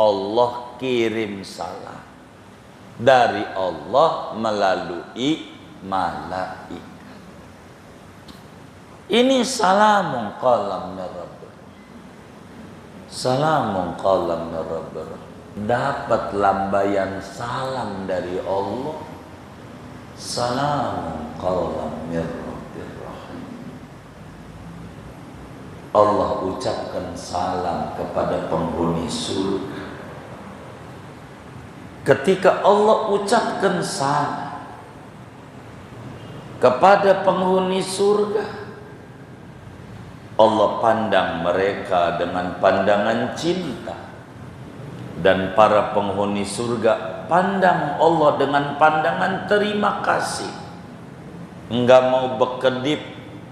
Allah kirim salam dari Allah melalui malaikat. Ini salamun qalam min rabbir. Salamun qalam min rabbir. Dapat lambaian salam dari Allah. Salamun qalam min rabbir rahim. Allah ucapkan salam kepada penghuni surga. Ketika Allah ucapkan salam kepada penghuni surga, Allah pandang mereka dengan pandangan cinta, dan para penghuni surga pandang Allah dengan pandangan terima kasih. Enggak mau berkedip,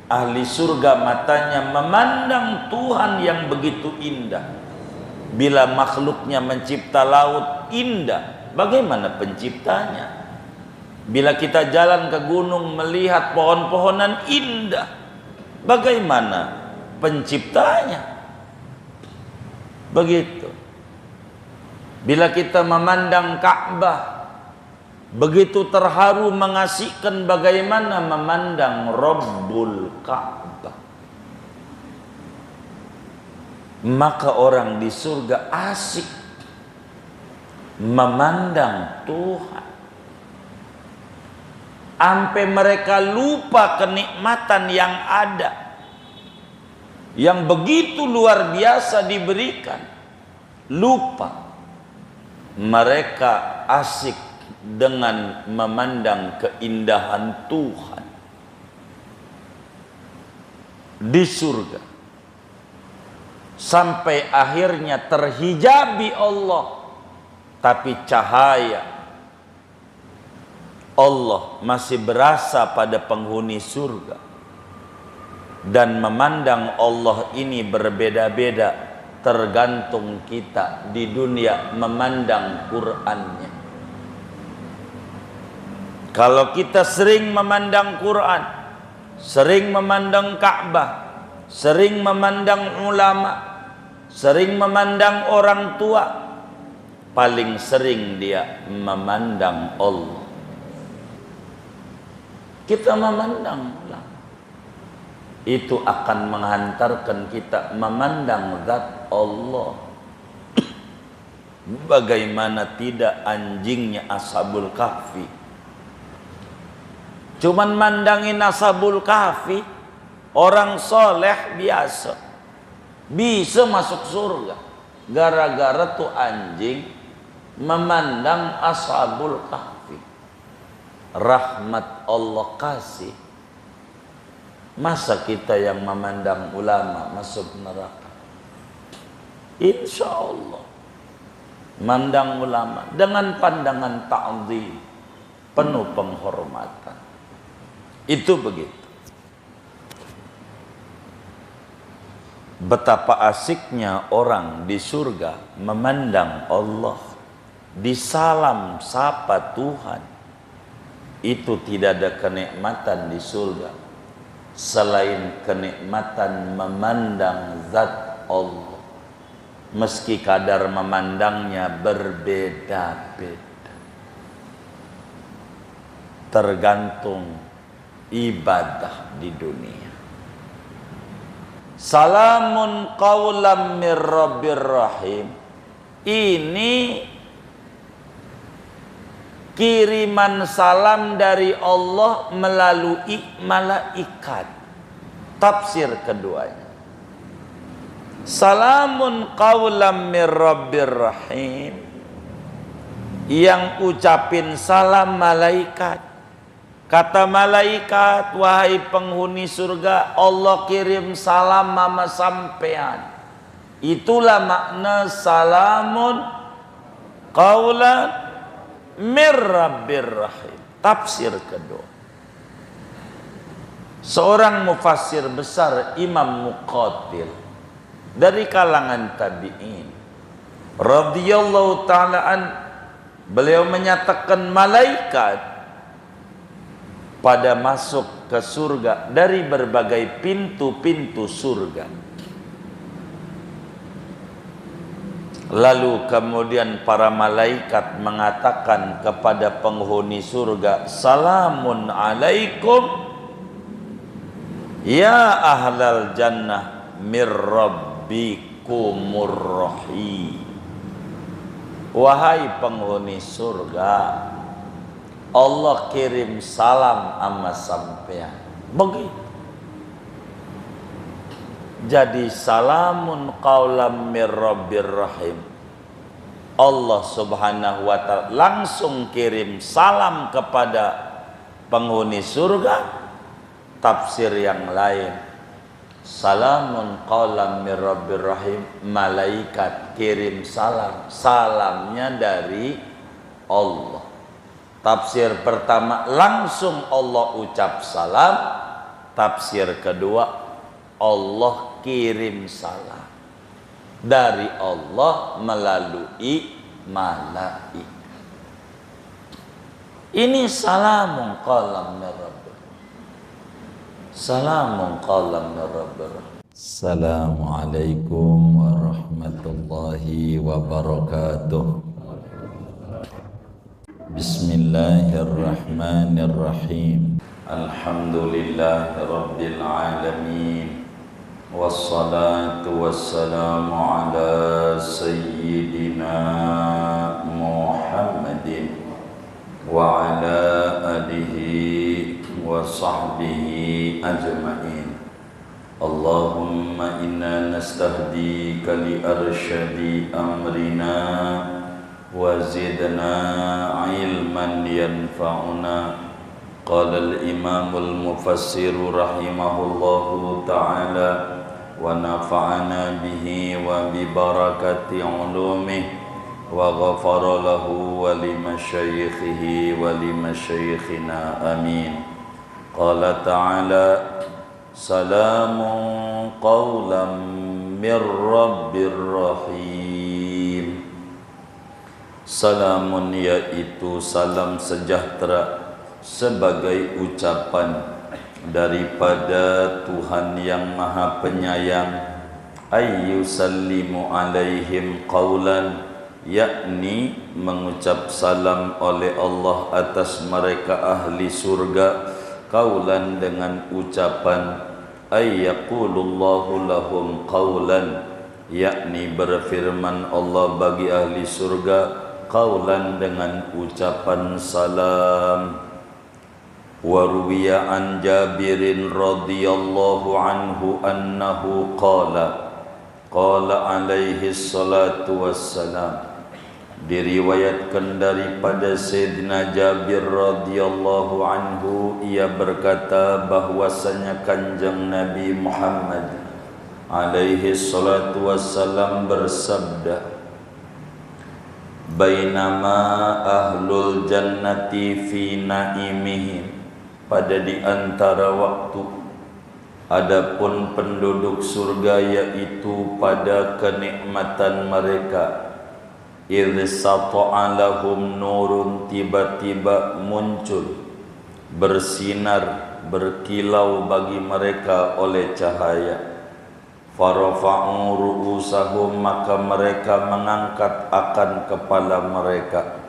ahli surga matanya memandang Tuhan yang begitu indah. Bila makhluknya mencipta laut indah, bagaimana penciptanya? Bila kita jalan ke gunung melihat pohon-pohonan indah, bagaimana penciptanya? Begitu. Bila kita memandang Ka'bah, begitu terharu mengasihkan, bagaimana memandang Rabbul Ka'bah. Maka orang di surga asik memandang Tuhan, sampai mereka lupa kenikmatan yang ada, yang begitu luar biasa diberikan. Lupa. Mereka asik dengan memandang keindahan Tuhan di surga, sampai akhirnya terhijabi Allah, tapi cahaya Allah masih berasa pada penghuni surga. Dan memandang Allah ini berbeda-beda, tergantung kita di dunia memandang Qur'annya. Kalau kita sering memandang Quran, sering memandang Ka'bah, sering memandang ulama, sering memandang orang tua, paling sering dia memandang Allah. Kita memandang ulama, itu akan menghantarkan kita memandang zat Allah. Bagaimana tidak anjingnya Ashabul Kahfi, cuman mandangin Ashabul Kahfi, orang soleh biasa bisa masuk surga, gara-gara tuh anjing memandang Ashabul Kahfi. Rahmat Allah kasih, masa kita yang memandang ulama masuk neraka? Insya Allah mandang ulama dengan pandangan ta'zim, penuh penghormatan. Itu begitu. Betapa asiknya orang di surga memandang Allah, disalam sapa Tuhan. Itu tidak ada kenikmatan di surga selain kenikmatan memandang zat Allah, meski kadar memandangnya berbeda-beda, tergantung ibadah di dunia. Salamun qaulam mir rabbir rahim. Ini kiriman salam dari Allah melalui malaikat. Tafsir keduanya, salamun qaulam mir rabbir rahim, yang ucapin salam malaikat. Kata malaikat, wahai penghuni surga, Allah kirim salam mama sampean. Itulah makna salamun qaulan mir rabbir rahim. Tafsir kedua, seorang mufassir besar, Imam Muqatil dari kalangan tabi'in radhiyallahu ta'ala an, beliau menyatakan malaikat pada masuk ke surga dari berbagai pintu-pintu surga. Lalu kemudian para malaikat mengatakan kepada penghuni surga, salamun alaikum ya ahlal jannah mir rabbikumur rahim. Wahai penghuni surga, Allah kirim salam sama sampean. Begitu. Jadi salamun qaulam mir rabbir rahim. Allah Subhanahu wa ta'ala langsung kirim salam kepada penghuni surga. Tafsir yang lain, salamun qaulam mir rabbir rahim, malaikat kirim salam, salamnya dari Allah. Tafsir pertama, langsung Allah ucap salam. Tafsir kedua, Allah kirim salam dari Allah melalui malaikat. Ini salamun qaulam mir rabbir. Salamun qaulam mir rabbir. Assalamualaikum warahmatullahi wabarakatuh. Bismillahirrahmanirrahim. Alhamdulillahi rabbil alamin. Wassalatu wassalamu ala sayyidina Muhammadin wa ala alihi wa sahbihi ajma'in. Allahumma inna nastahdika li arsyadi amrina wa zidna ilman yanfa'una. Qala al-imamul mufassiru rahimahullahu ta'ala wa nafa'ana bihi wa bi barakati ulumihi wa ghafara lahu wa li masyayikhihi wa li masyayikhina amin. Qala ta'ala salamun qawlan mir rabbir rahim. Salamun yaitu salam sejahtera sebagai ucapan daripada Tuhan yang Maha Penyayang, ayyusallimu alaihim qawlan, yakni mengucap salam oleh Allah atas mereka ahli surga, qawlan dengan ucapan, ayyaqulullahu lahum qawlan, yakni berfirman Allah bagi ahli surga, qawlan dengan ucapan salam. Warwiya an Jabirin radhiyallahu anhu annahu qala alaihi salatu wassalam, diriwayatkan daripada Sayyidina Jabir radhiyallahu anhu, ia berkata bahwasanya kanjeng Nabi Muhammad alaihi salatu wassalam bersabda, bainama ahlul jannati fi naimihim, pada di antara waktu adapun penduduk surga yaitu pada kenikmatan mereka, idh sata'a lahum nurun, tiba-tiba muncul bersinar berkilau bagi mereka oleh cahaya, farafa'u ru'usahum, maka mereka mengangkat akan kepala mereka,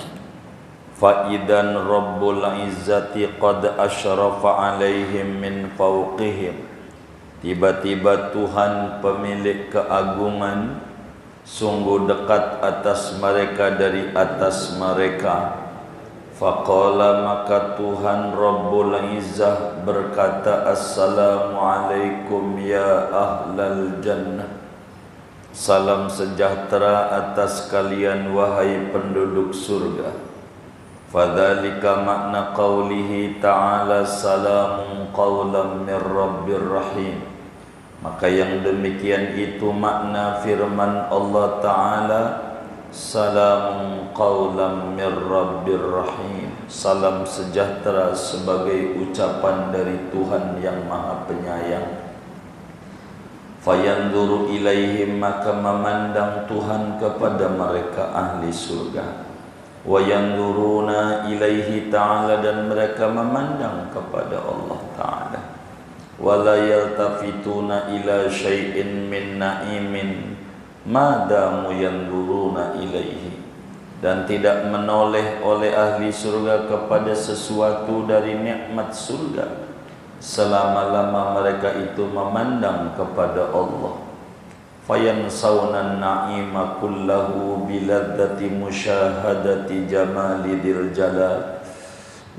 fa'idan rabbul izzati qad asyrafa alaihim min fawqihim, tiba-tiba Tuhan pemilik keagungan sungguh dekat atas mereka dari atas mereka. Faqala, maka Tuhan Rabbul Izzah berkata, assalamualaikum ya ahlal jannah, salam sejahtera atas kalian wahai penduduk surga. Fadzalika makna qaulihi ta'ala salamun qaulan mir rabbir rahim, maka yang demikian itu makna firman Allah Ta'ala, salamun qaulan mir rabbir rahim, salam sejahtera sebagai ucapan dari Tuhan yang Maha Penyayang. Fayanzuru ilaihim, maka memandang Tuhan kepada mereka ahli surga. Wa yanzuruna ilaihi ta'ala, dan mereka memandang kepada Allah Ta'ala. Wa la yaltafituna ila syai'in min na'imin madamu yanzuruna ilaihi, dan tidak menoleh oleh ahli surga kepada sesuatu dari nikmat surga selama-lama mereka itu memandang kepada Allah. Fayansawna na'ima kullahu biladzati musyahadati jamalidil jalal,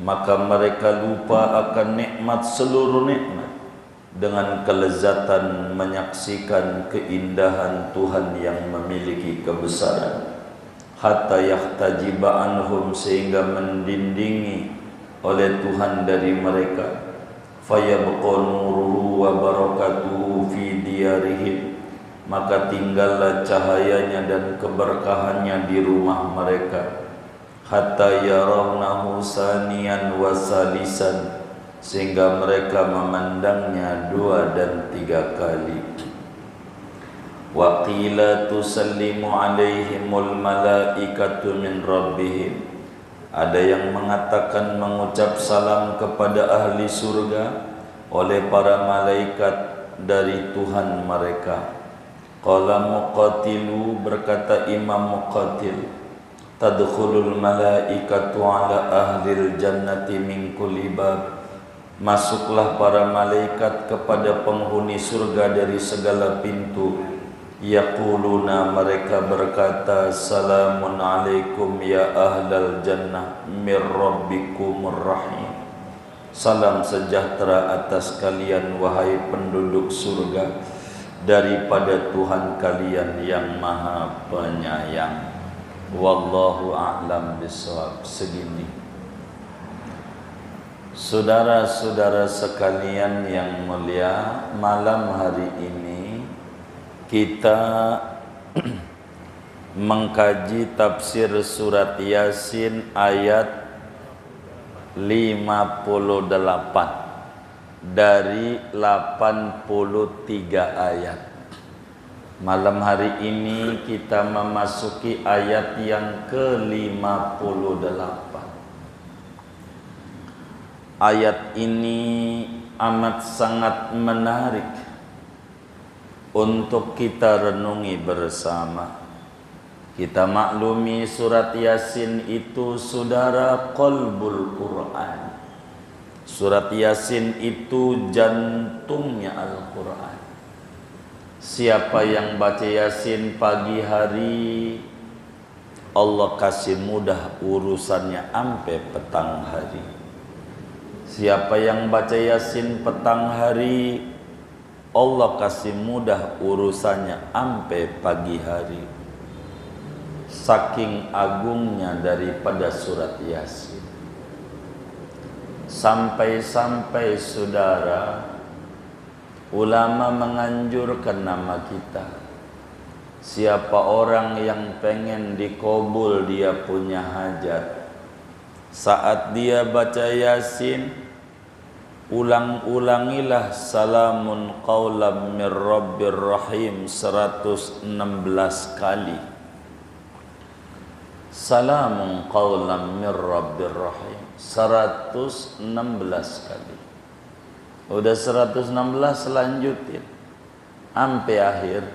maka mereka lupa akan nikmat seluruh nikmat dengan kelezatan menyaksikan keindahan Tuhan yang memiliki kebesaran. Hatta yahtajiba anhum, sehingga mendindingi oleh Tuhan dari mereka. Fayabqa nuruhu wa barakatuhu fi diyarihim, maka tinggallah cahayanya dan keberkahannya di rumah mereka. Hatta yarawnahu saniyan wa salisan, sehingga mereka memandangnya 2 dan 3 kali. Wa qila tusallimu alaihimul malaikatu min rabbihim, ada yang mengatakan mengucap salam kepada ahli surga oleh para malaikat dari Tuhan mereka. Qala Muqatilu, berkata Imam Muqatil, tadkhulul malaikatu ala ahlil jannati min kulli bab, masuklah para malaikat kepada penghuni surga dari segala pintu. Yaquluna, mereka berkata, salamun alaikum ya ahlal jannah mir rabbikumur rahim, salam sejahtera atas kalian wahai penduduk surga daripada Tuhan kalian yang maha penyayang. Wallahu a'lam bishawab. Segini saudara-saudara sekalian yang mulia, malam hari ini kita mengkaji tafsir surat Yasin ayat 58 dari 83 ayat. Malam hari ini kita memasuki ayat yang ke-58. Ayat ini amat sangat menarik untuk kita renungi bersama. Kita maklumi surat Yasin itu saudara qalbul Quran. Surat Yasin itu jantungnya Al-Quran. Siapa yang baca Yasin pagi hari, Allah kasih mudah urusannya sampai petang hari. Siapa yang baca Yasin petang hari, Allah kasih mudah urusannya sampai pagi hari. Saking agungnya daripada surat Yasin. Sampai-sampai saudara, ulama menganjurkan nama kita. Siapa orang yang pengen dikabul dia punya hajat, saat dia baca Yasin, ulang-ulangilah salamun qaulam mir rabbir rahim 116 kali. Salamun qaulam mir rabbir rahim 116 kali. Udah 116, lanjutin sampai akhir,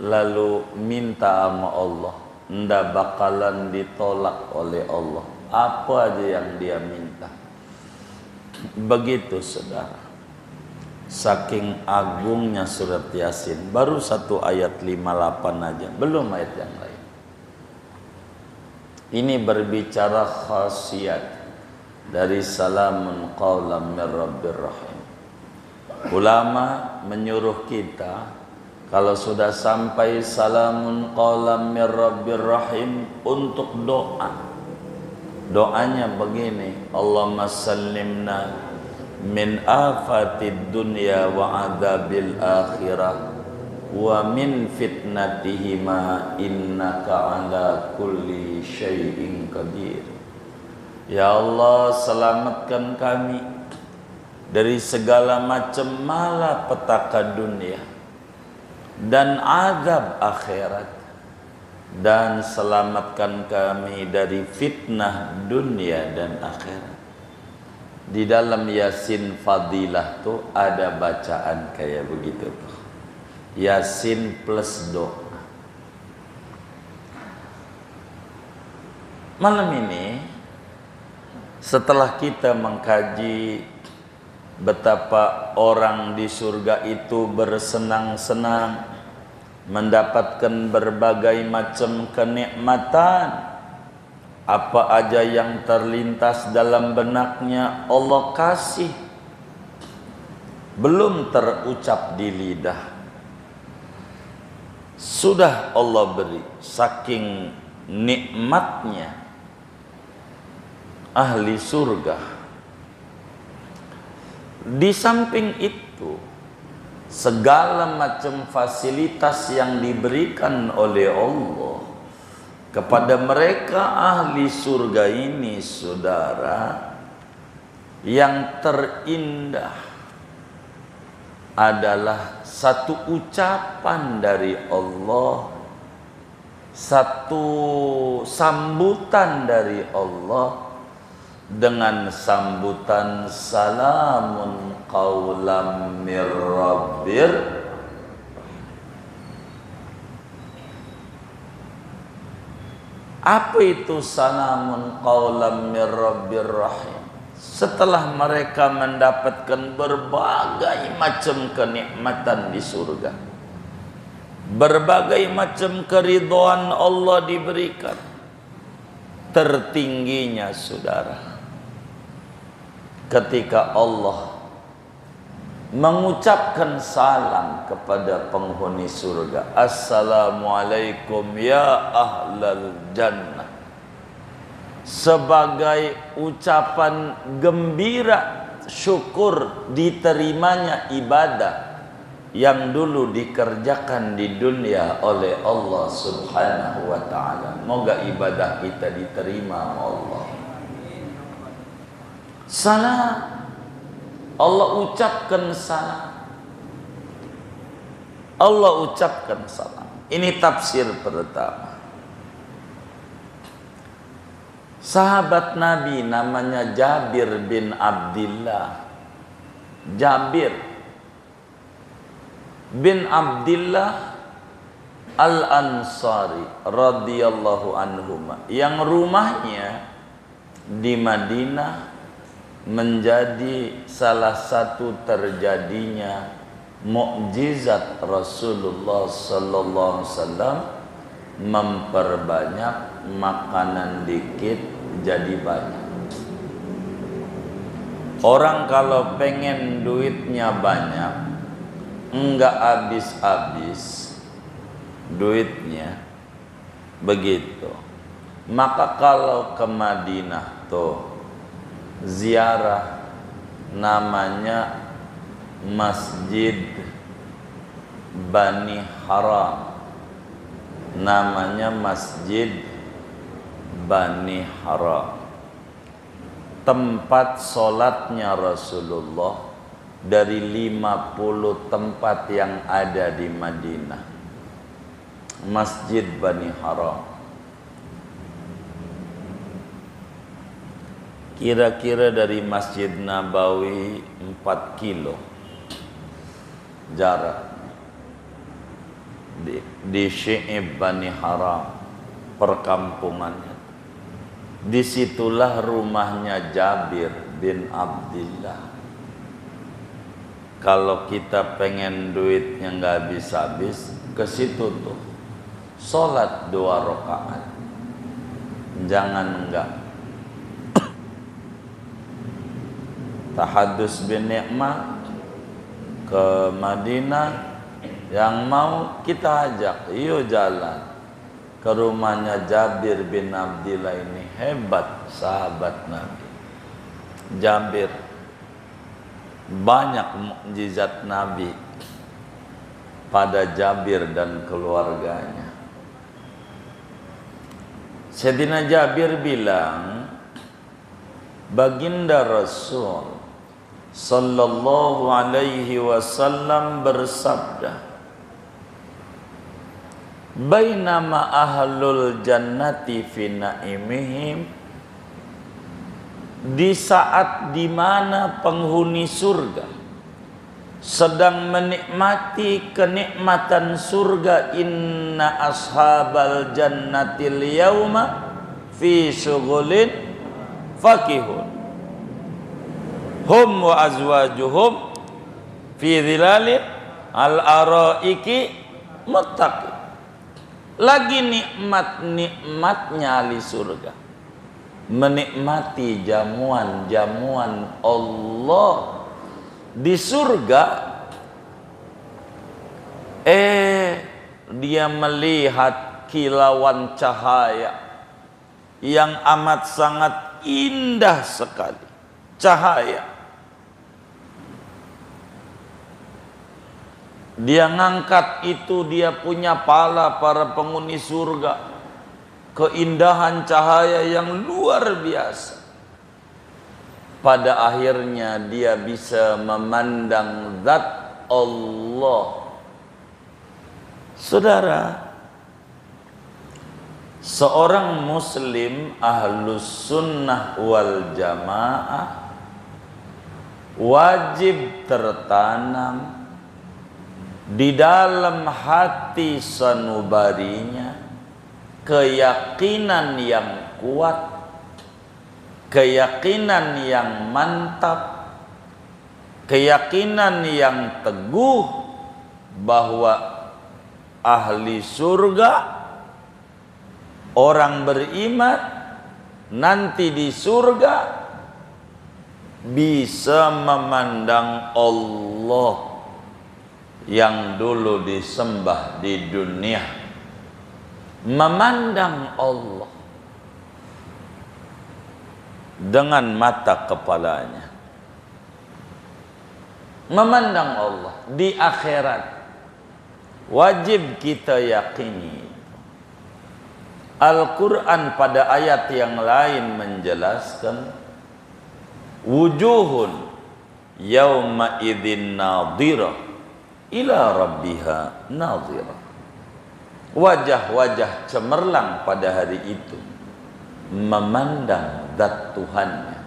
lalu minta sama Allah, ndak bakalan ditolak oleh Allah apa aja yang dia minta. Begitu saudara, saking agungnya surat Yasin. Baru 1 ayat 58 aja, belum ayat yang lain. Ini berbicara khasiat dari salamun qaulam mir rabbir rahim. Ulama menyuruh kita, kalau sudah sampai salamun qaulam mir rabbir rahim, untuk doa. Doanya begini, Allahumma sallimna min afatid dunya wa adabil akhirah wa min fitnatihima innaka ala kulli syai'in qadir. Ya Allah, selamatkan kami dari segala macam malapetaka dunia dan azab akhirat, dan selamatkan kami dari fitnah dunia dan akhirat. Di dalam Yasin fadilah tuh ada bacaan kayak begitu tuh. Yasin plus doa. Malam ini setelah kita mengkaji betapa orang di surga itu bersenang-senang, mendapatkan berbagai macam kenikmatan, apa aja yang terlintas dalam benaknya Allah kasih, belum terucap di lidah, sudah Allah beri. Saking nikmatnya ahli surga. Di samping itu, segala macam fasilitas yang diberikan oleh Allah kepada mereka ahli surga ini, saudara, yang terindah adalah satu ucapan dari Allah, satu sambutan dari Allah dengan sambutan salamun qaulam mir rabbir. Apa itu salamun qaulam mir rabbir rahim? Setelah mereka mendapatkan berbagai macam kenikmatan di surga, berbagai macam keridhaan Allah diberikan, tertingginya saudara, ketika Allah mengucapkan salam kepada penghuni surga, assalamualaikum ya ahlal jannah, sebagai ucapan gembira syukur diterimanya ibadah yang dulu dikerjakan di dunia oleh Allah Subhanahu wa ta'ala. Moga ibadah kita diterima Allah. Salam, Allah ucapkan salam, Allah ucapkan salam. Ini tafsir pertama. Sahabat Nabi namanya Jabir bin Abdillah. Jabir bin Abdillah Al-Ansari radhiyallahu anhuma, yang rumahnya di Madinah, menjadi salah satu terjadinya mukjizat Rasulullah sallallahu alaihi wasallam, memperbanyak makanan dikit jadi banyak. Orang kalau pengen duitnya banyak, enggak habis-habis duitnya, begitu. Maka kalau ke Madinah tuh ziarah, namanya Masjid Bani Haram, namanya Masjid Bani Haram, tempat solatnya Rasulullah dari 50 tempat yang ada di Madinah. Masjid Bani Haram kira-kira dari Masjid Nabawi 4 kilo jarak. Di Syi'ib Bani Haram, perkampungannya. Disitulah rumahnya Jabir bin Abdillah. Kalau kita pengen duitnya nggak habis-habis, ke situ tuh sholat 2 rakaat, jangan enggak. Tahadus bin nikmah ke Madinah, yang mau kita ajak, yuk jalan ke rumahnya Jabir bin Abdillah ini. Hebat sahabat Nabi Jabir, banyak mukjizat Nabi pada Jabir dan keluarganya. Sayyidina Jabir bilang, baginda Rasul sallallahu alaihi wasallam bersabda, bainama ahlul jannati fi naimihim, di saat dimana penghuni surga sedang menikmati kenikmatan surga, inna ashabal jannatil yauma fi syughulin fakihun hum wa azwajuhum fi dhilalin al-araiki muttaqin. Lagi nikmat-nikmatnya ahli surga, menikmati jamuan-jamuan Allah di surga. Dia melihat kilauan cahaya yang amat sangat indah sekali. Cahaya. Dia ngangkat itu, dia punya pala para penghuni surga. Keindahan cahaya yang luar biasa. Pada akhirnya dia bisa memandang zat Allah. Saudara, seorang muslim ahlus sunnah wal jamaah wajib tertanam di dalam hati sanubarinya keyakinan yang kuat, keyakinan yang mantap, keyakinan yang teguh bahwa ahli surga, orang beriman nanti di surga bisa memandang Allah yang dulu disembah di dunia. Memandang Allah dengan mata kepalanya. Memandang Allah di akhirat. Wajib kita yakini. Al-Quran pada ayat yang lain menjelaskan wujuhun yawma idzin nadhirah ila rabbiha nadhirah. Wajah-wajah cemerlang pada hari itu memandang zat Tuhannya.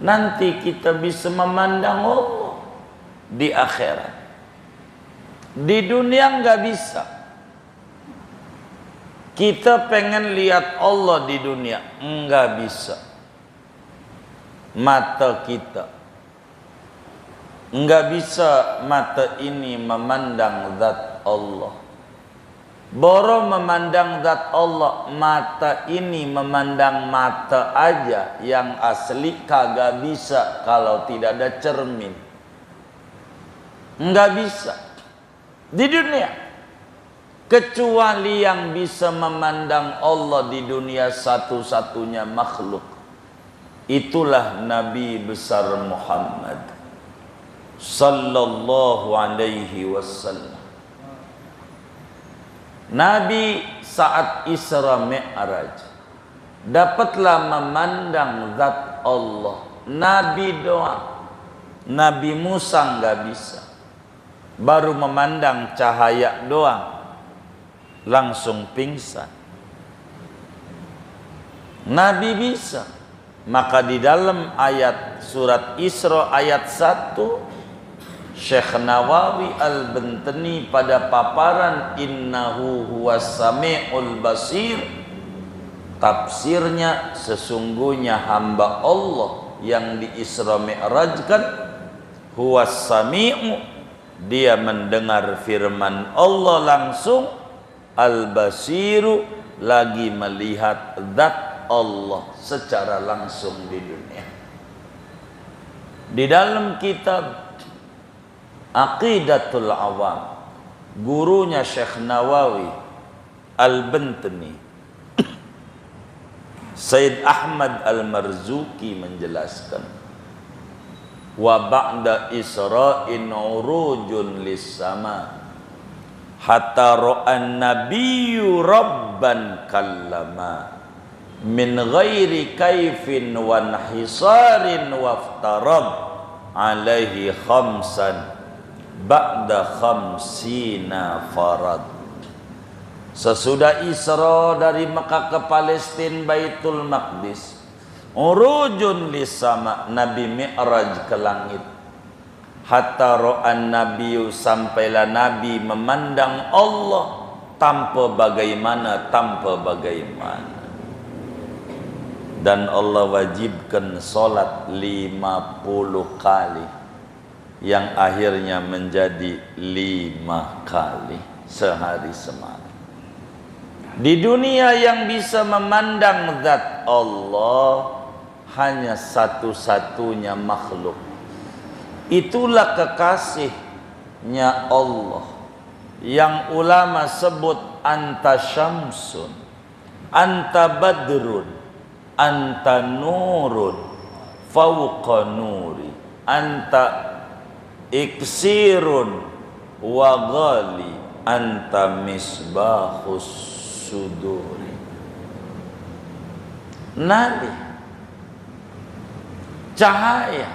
Nanti kita bisa memandang Allah di akhirat. Di dunia nggak bisa. Kita pengen lihat Allah di dunia, nggak bisa. Mata kita nggak bisa, mata ini memandang zat Allah. Boro memandang zat Allah, mata ini memandang mata aja, yang asli kagak bisa kalau tidak ada cermin. Nggak bisa di dunia, kecuali yang bisa memandang Allah di dunia satu-satunya makhluk, itulah Nabi besar Muhammad sallallahu alaihi wasallam. Nabi saat Isra Mi'raj dapatlah memandang zat Allah. Nabi doang, Nabi Musa nggak bisa, baru memandang cahaya doang langsung pingsan. Nabi bisa. Maka di dalam ayat surat Isra ayat 1, Syekh Nawawi Al-Bantani pada paparan innahu huwas sami'ul basir, tafsirnya sesungguhnya hamba Allah yang di Isra Mi'rajkan, huwas sami'u, dia mendengar firman Allah langsung, al-basiru, lagi melihat zat Allah secara langsung di dunia. Di dalam kitab Aqidatul Awam, gurunya Syekh Nawawi Al-Bantani, Sayyid Ahmad Al-Marzuki menjelaskan, wa ba'da Isra'in urujun lis-sama hatta ra'an nabiyyu rabban kallama min ghairi kaifin wa nhisarin waftarad alaihi khamsan ba'da khamsina farad. Sesudah Isra dari Mekah ke Palestina Baitul Maqdis, urujun lisama, Nabi Mi'raj ke langit, hatta ra'an nabiyyu, sampailah Nabi memandang Allah tanpa bagaimana. dan Allah wajibkan solat 50 kali yang akhirnya menjadi 5 kali sehari semalam. Di dunia yang bisa memandang zat Allah hanya satu-satunya makhluk. Itulah kekasihnya Allah yang ulama sebut anta syamsun, anta badrun, anta nurun fauqa nuri, anta iksirun wa ghali, anta misbahus suduri. Nali, cahaya.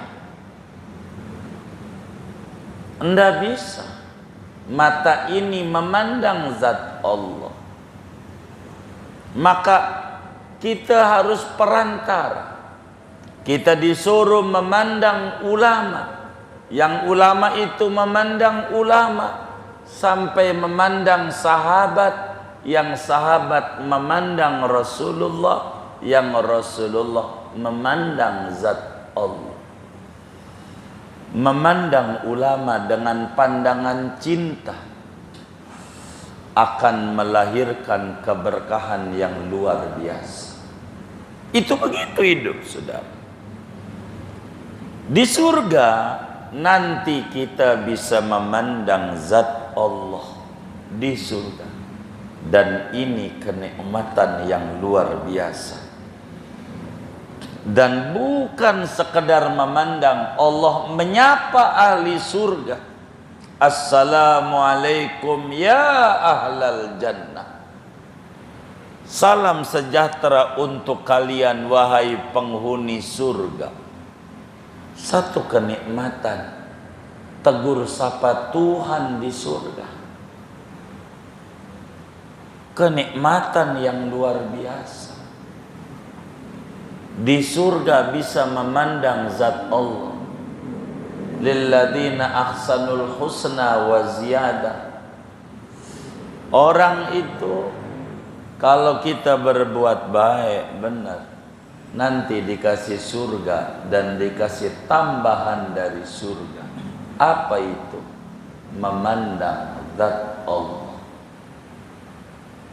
Anda bisa mata ini memandang zat Allah, maka kita harus perantara. Kita disuruh memandang ulama, yang ulama itu memandang ulama, sampai memandang sahabat, yang sahabat memandang Rasulullah, yang Rasulullah memandang zat Allah. Memandang ulama dengan pandangan cinta akan melahirkan keberkahan yang luar biasa. Itu begitu hidup, saudara. Di surga nanti kita bisa memandang zat Allah di surga. Dan ini kenikmatan yang luar biasa. Dan bukan sekedar memandang, Allah menyapa ahli surga, assalamualaikum ya ahlal jannah, salam sejahtera untuk kalian wahai penghuni surga. Satu kenikmatan, tegur sapa Tuhan di surga. Kenikmatan yang luar biasa. Di surga bisa memandang zat Allah. Lilladzina ahsanul husna wa ziyadah. Orang itu kalau kita berbuat baik, benar, nanti dikasih surga dan dikasih tambahan dari surga. Apa itu? Memandang zat Allah.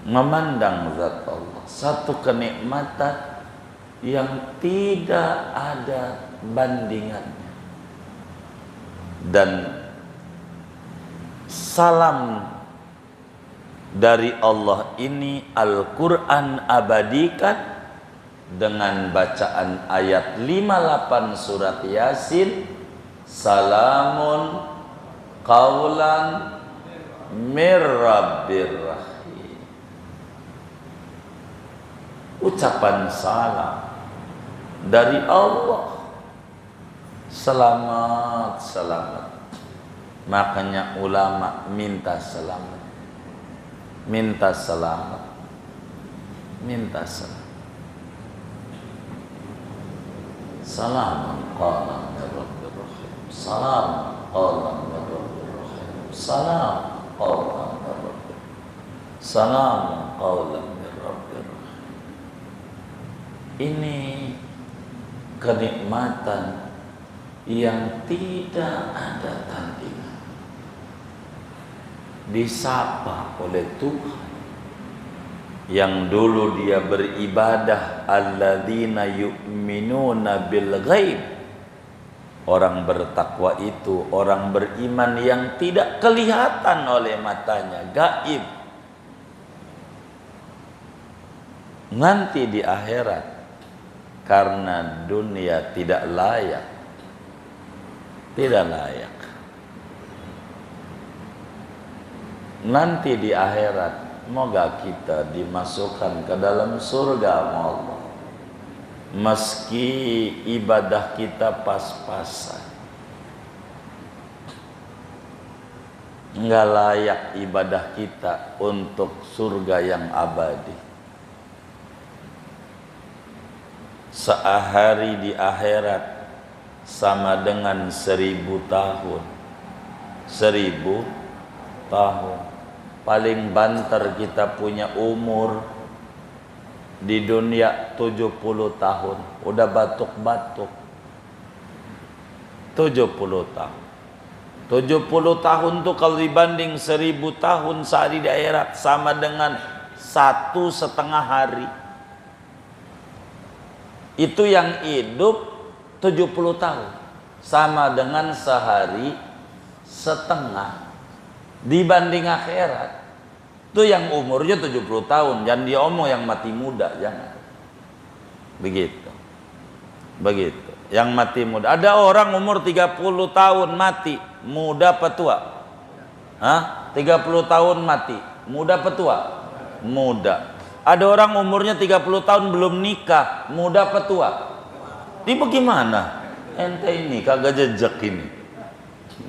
Memandang zat Allah, satu kenikmatan yang tidak ada bandingannya. Dan salam dari Allah ini Al-Quran abadikan dengan bacaan ayat 58 surat Yasin, salamun qaulan mir rabbir rahim. Ucapan salam dari Allah, selamat, selamat. Makanya ulama minta selamat, minta selamat, minta selamat. Salam qawlan min rabbir rahim, salam qawlan min rabbir rahim, salam qawlan min rabbir, salam qawlan min rabbir rahim. Ini kenikmatan yang tidak ada tandingan. Disapa oleh Tuhan yang dulu dia beribadah, alladzina yu'minuna bil ghaib. Orang bertakwa itu orang beriman yang tidak kelihatan oleh matanya, gaib. Nanti di akhirat, karena dunia tidak layak, tidak layak. Nanti di akhirat, moga kita dimasukkan ke dalam surga Allah, meski ibadah kita pas-pasan. Enggak layak ibadah kita untuk surga yang abadi. Sehari di akhirat sama dengan 1000 tahun. 1000 tahun. Paling banter kita punya umur Di dunia 70 tahun, udah batuk-batuk. 70 tahun. 70 tahun tuh kalau dibanding 1000 tahun sehari di akhirat sama dengan 1,5 hari. Itu yang hidup 70 tahun sama dengan sehari setengah. Dibanding akhirat itu yang umurnya 70 tahun, jangan diomong yang mati muda, jangan. Begitu. Begitu. Yang mati muda. Ada orang umur 30 tahun mati, muda petua. Hah? 30 tahun mati, muda petua? Muda. Ada orang umurnya 30 tahun belum nikah, muda petua? Ini bagaimana? Ente ini kagak jejak ini.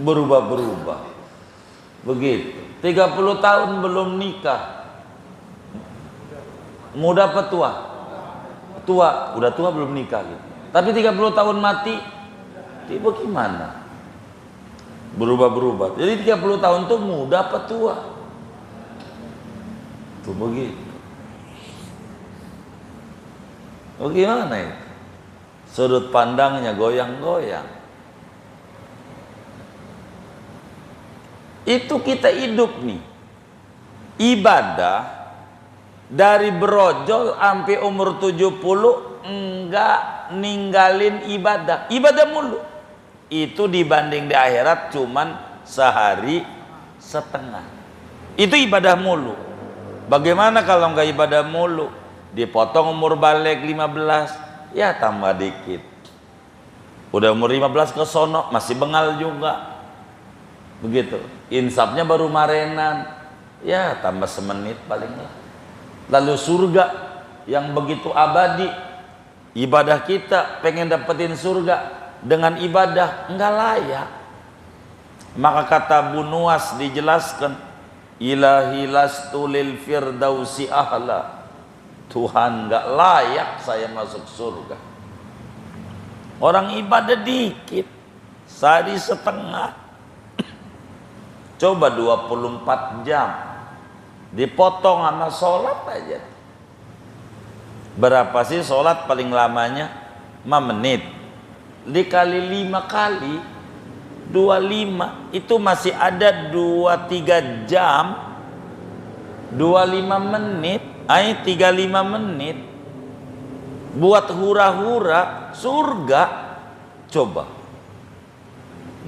Berubah-berubah. Begitu. 30 tahun belum nikah, muda petua? Tua, udah tua belum nikah gitu. Tapi 30 tahun mati, ini bagaimana? Berubah-berubah. Jadi 30 tahun tuh muda petua? Tuh begitu. Bagaimana itu? Sudut pandangnya goyang-goyang. Itu kita hidup nih, ibadah dari berojol sampai umur 70 enggak ninggalin ibadah, ibadah mulu. Itu dibanding di akhirat cuman sehari setengah. Itu ibadah mulu. Bagaimana kalau enggak ibadah mulu? Dipotong umur balik 15, ya tambah dikit. Udah umur 15 ke sono masih bengal juga. Begitu. Insapnya baru marenan, ya tambah semenit paling lah. Lalu surga yang begitu abadi, ibadah kita pengen dapetin surga dengan ibadah enggak layak. Maka kata Bu Nuwas dijelaskan, ilahi lastu lil firdausi ahla. Tuhan enggak layak saya masuk surga. Orang ibadah dikit, sehari setengah. Coba 24 jam dipotong sama sholat aja. Berapa sih sholat paling lamanya? 5 menit. Dikali 5 kali 25, itu masih ada 2-3 jam. 25 menit, 35 menit buat hura-hura surga. Coba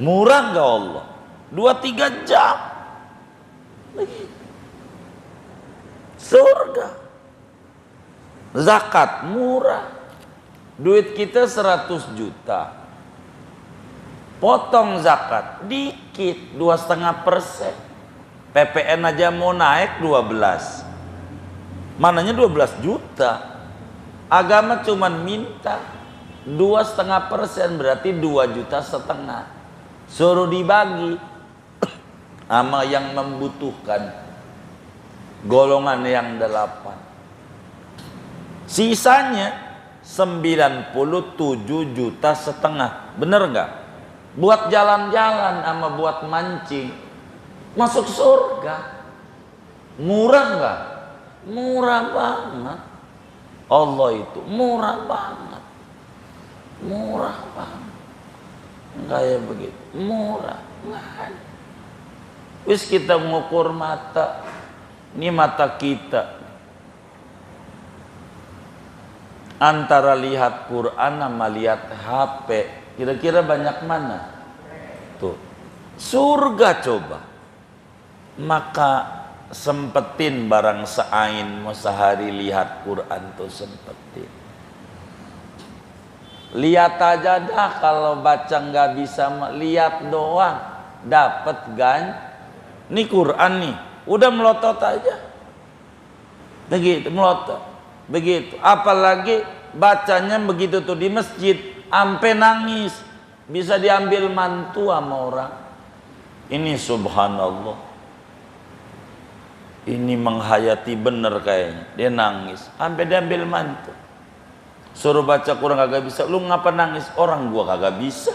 murah nggak Allah? 2-3 jam surga. Zakat murah. Duit kita 100 juta, potong zakat dikit 2,5%. PPN aja mau naik 12, mananya 12 juta. Agama cuman minta 2,5%, berarti 2,5 juta. Suruh dibagi sama yang membutuhkan, golongan yang 8. Sisanya 97,5 juta. Bener nggak? Buat jalan-jalan sama buat mancing, masuk surga. Murah nggak? Murah banget. Allah itu murah banget. Murah banget. Kayak begitu. Murah. Nggak ada. Wis kita mengukur mata, ini mata kita antara lihat Quran sama lihat HP, kira-kira banyak mana? Tuh, surga coba. Maka sempetin barang seain mau sehari lihat Quran tuh sempetin. Lihat aja dah, kalau baca nggak bisa lihat doang dapat gan. Ini Quran nih, udah melotot aja. Begitu, melotot. Begitu. Apalagi bacanya begitu tuh di masjid, ampe nangis. Bisa diambil mantu sama orang. Ini subhanallah. Ini menghayati bener kayaknya. Dia nangis, ampe diambil mantu. Suruh baca Quran kagak bisa. Lu ngapa nangis? Orang gua kagak bisa.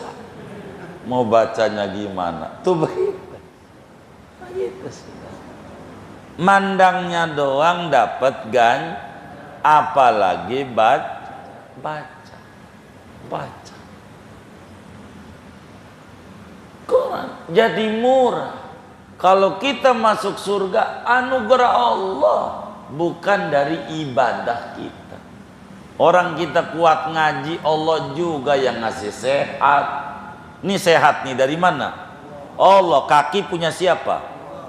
Mau bacanya gimana? Tuh begitu. Mandangnya doang dapat apalagi baca Quran. Jadi murah. Kalau kita masuk surga anugerah Allah, bukan dari ibadah kita. Orang kita kuat ngaji, Allah juga yang ngasih sehat. Ini sehat nih dari mana? Allah. Kaki punya siapa?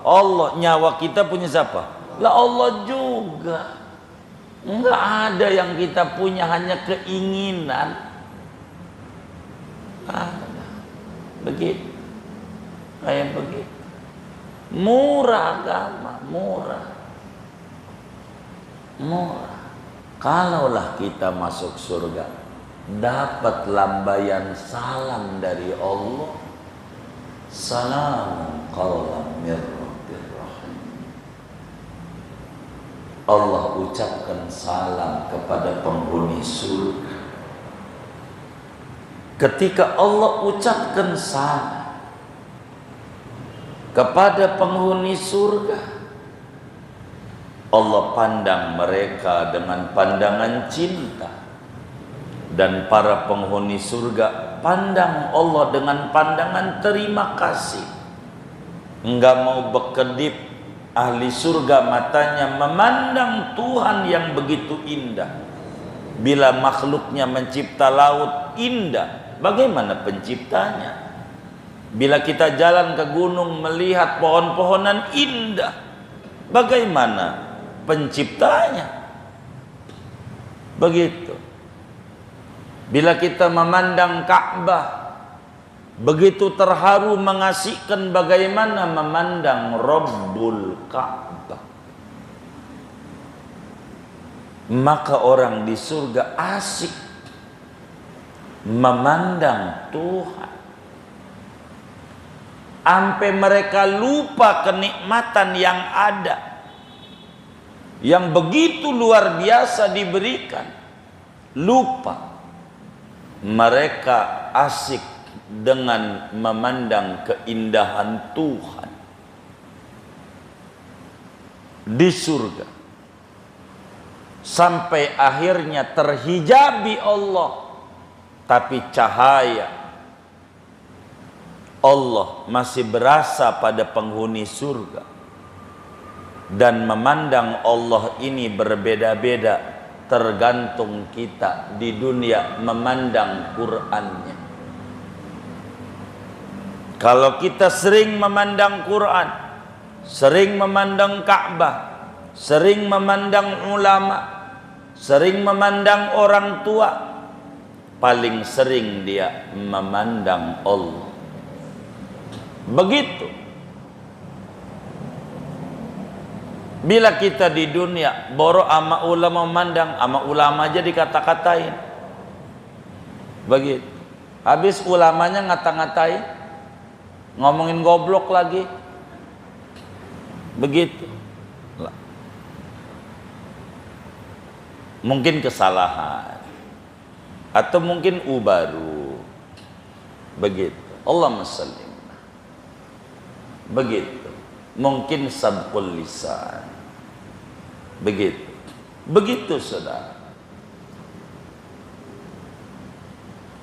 Allah. Nyawa kita punya siapa? Lah Allah juga. Enggak ada yang kita punya, hanya keinginan. Begitu. Kayak begitu. Murah agama, murah. Kalaulah kita masuk surga, dapat lambaian salam dari Allah, salamun qawlan mir rabbir rahim. Allah ucapkan salam kepada penghuni surga. Ketika Allah ucapkan salam kepada penghuni surga, Allah pandang mereka dengan pandangan cinta, dan para penghuni surga pandang Allah dengan pandangan terima kasih. Enggak mau berkedip, ahli surga matanya memandang Tuhan yang begitu indah. Bila makhluknya mencipta laut indah, bagaimana penciptanya? Bila kita jalan ke gunung melihat pohon-pohonan indah, bagaimana penciptanya? Begitu. Bila kita memandang Ka'bah, begitu terharu mengasihkan, bagaimana memandang Rabbul Ka'bah. Maka orang di surga asik memandang Tuhan, sampai mereka lupa kenikmatan yang ada, yang begitu luar biasa diberikan. Lupa. Mereka asik dengan memandang keindahan Tuhan di surga, sampai akhirnya terhijabi Allah, tapi cahaya Allah masih berasa pada penghuni surga. Dan memandang Allah ini berbeda-beda, tergantung kita di dunia memandang Qur'annya. Kalau kita sering memandang Quran, sering memandang Ka'bah, sering memandang ulama, sering memandang orang tua, paling sering dia memandang Allah. Begitu. Bila kita di dunia boro ama ulama memandang, ama ulama aja dikata-katain. Begitu. Habis ulamanya ngata-ngatain, ngomongin goblok lagi. Begitu. Mungkin kesalahan, atau mungkin baru. Begitu. Allahumma shalli. Begitu. Mungkin sabqul lisan. Begitu saudara.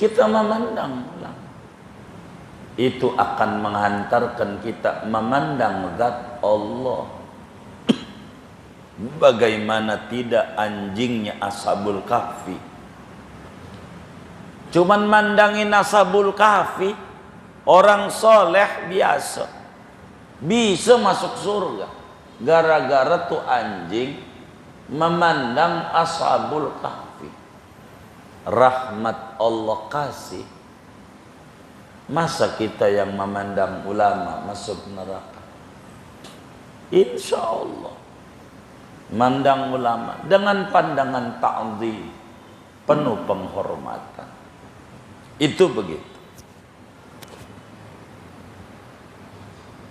Kita memandang itu akan menghantarkan kita memandang zat Allah. Bagaimana tidak anjingnya Ashabul Kahfi. Cuman mandangin Ashabul Kahfi, orang soleh biasa bisa masuk surga. Gara-gara tuh anjing memandang Ashabul Kahfi. Rahmat Allah kasih. Masa kita yang memandang ulama masuk neraka? Insya Allah mandang ulama dengan pandangan ta'zim, penuh penghormatan. Itu begitu.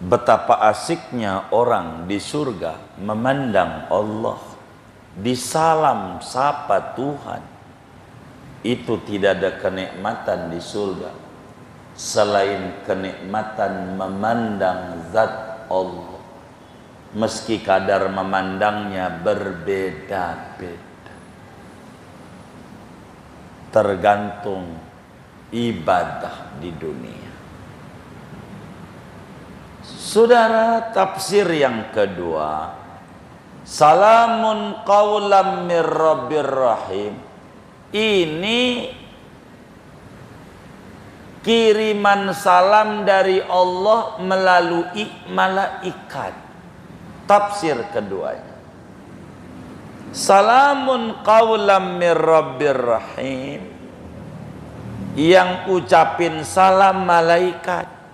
Betapa asiknya orang di surga memandang Allah, disalam sapa Tuhan. Itu tidak ada kenikmatan di surga selain kenikmatan memandang zat Allah, meski kadar memandangnya berbeda-beda. tergantung ibadah di dunia. Saudara, tafsir yang kedua, salamun qaulam mir rabbir rahim, ini kiriman salam dari Allah melalui malaikat. Tafsir keduanya, salamun qaulam mir rabbir rahim, yang ucapin salam malaikat.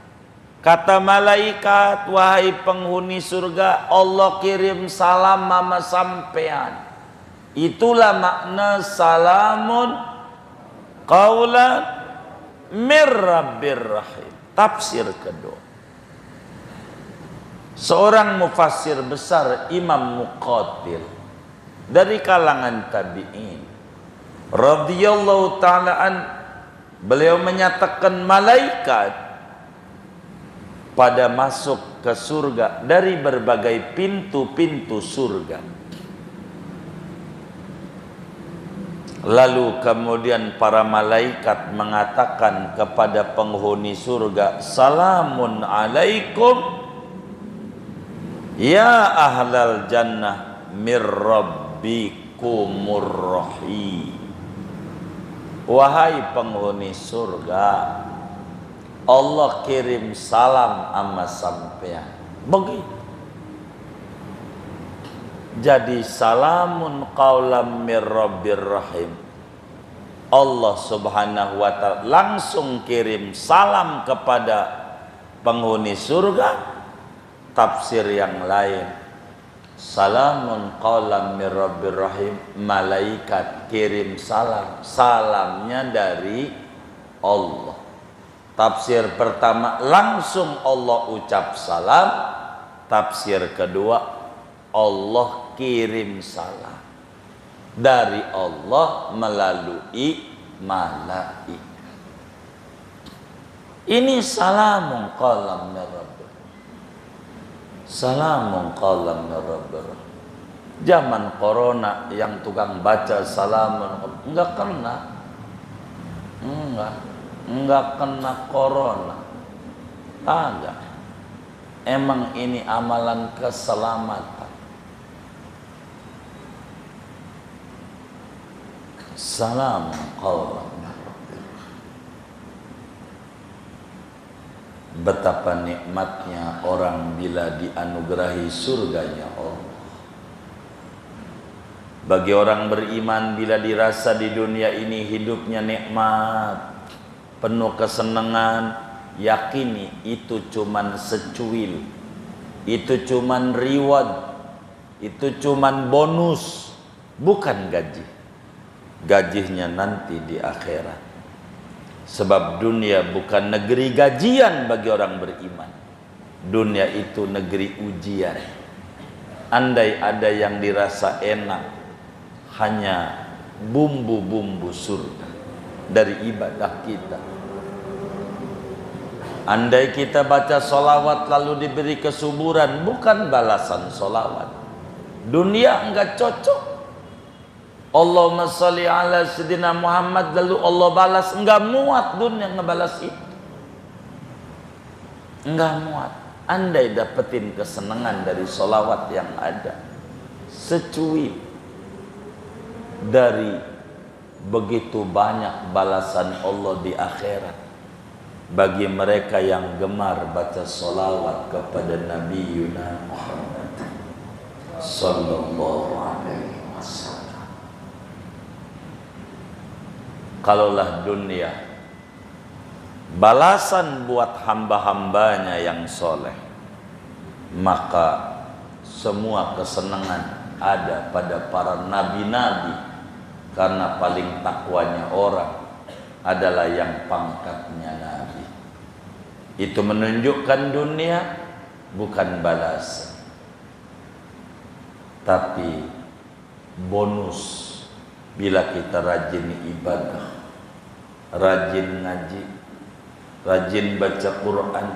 Kata malaikat, wahai penghuni surga, Allah kirim salam sama sampean. Itulah makna salamun qaulan mir rabbir rahim. Tafsir kedua, seorang mufassir besar, Imam Muqatil dari kalangan tabi'in radhiyallahu ta'ala an, beliau menyatakan malaikat pada masuk ke surga dari berbagai pintu-pintu surga. Lalu kemudian para malaikat mengatakan kepada penghuni surga, salamun alaikum ya ahlal jannah mir rabbikumur rahim. Wahai penghuni surga, Allah kirim salam sama sampean. Begitu. Jadi salamun qaulam mir rabbir rahim, Allah subhanahu wa ta'ala langsung kirim salam kepada penghuni surga. Tafsir yang lain, salamun qaulam mir rabbir rahim, malaikat kirim salam, salamnya dari Allah. Tafsir pertama, langsung Allah ucap salam. Tafsir kedua, Allah kirim salam dari Allah melalui malaikat. Ini salamun qaulam mir rabbir, salamun qaulam mir rabbir. Zaman corona yang tukang baca salamun enggak kena, enggak kena corona. Agak. Emang ini amalan keselamatan. Salam qaulan. Betapa nikmatnya orang bila dianugerahi surganya Allah. Bagi orang beriman, bila dirasa di dunia ini hidupnya nikmat, penuh kesenangan, yakini itu cuman secuil, itu cuman reward, itu cuman bonus, bukan gaji. Gajinya nanti di akhirat. Sebab dunia bukan negeri gajian bagi orang beriman. Dunia itu negeri ujian. Andai ada yang dirasa enak, hanya bumbu-bumbu surga dari ibadah kita. Andai kita baca solawat lalu diberi kesuburan, bukan balasan solawat. Dunia enggak cocok. Allahumma sholli ala sayyidina Muhammad, lalu Allah balas, enggak muat dunia ngebalas itu. Enggak muat. Andai dapetin kesenangan dari solawat yang ada, secuil dari begitu banyak balasan Allah di akhirat bagi mereka yang gemar baca solawat kepada Nabi Muhammad sallallahu alaihi wasallam. Kalaulah dunia balasan buat hamba-hambanya yang soleh, maka semua kesenangan ada pada para nabi-nabi, karena paling takwanya orang adalah yang pangkatnya nabi. Itu menunjukkan dunia bukan balasan, tapi bonus bila kita rajin ibadah, rajin ngaji, rajin baca Quran,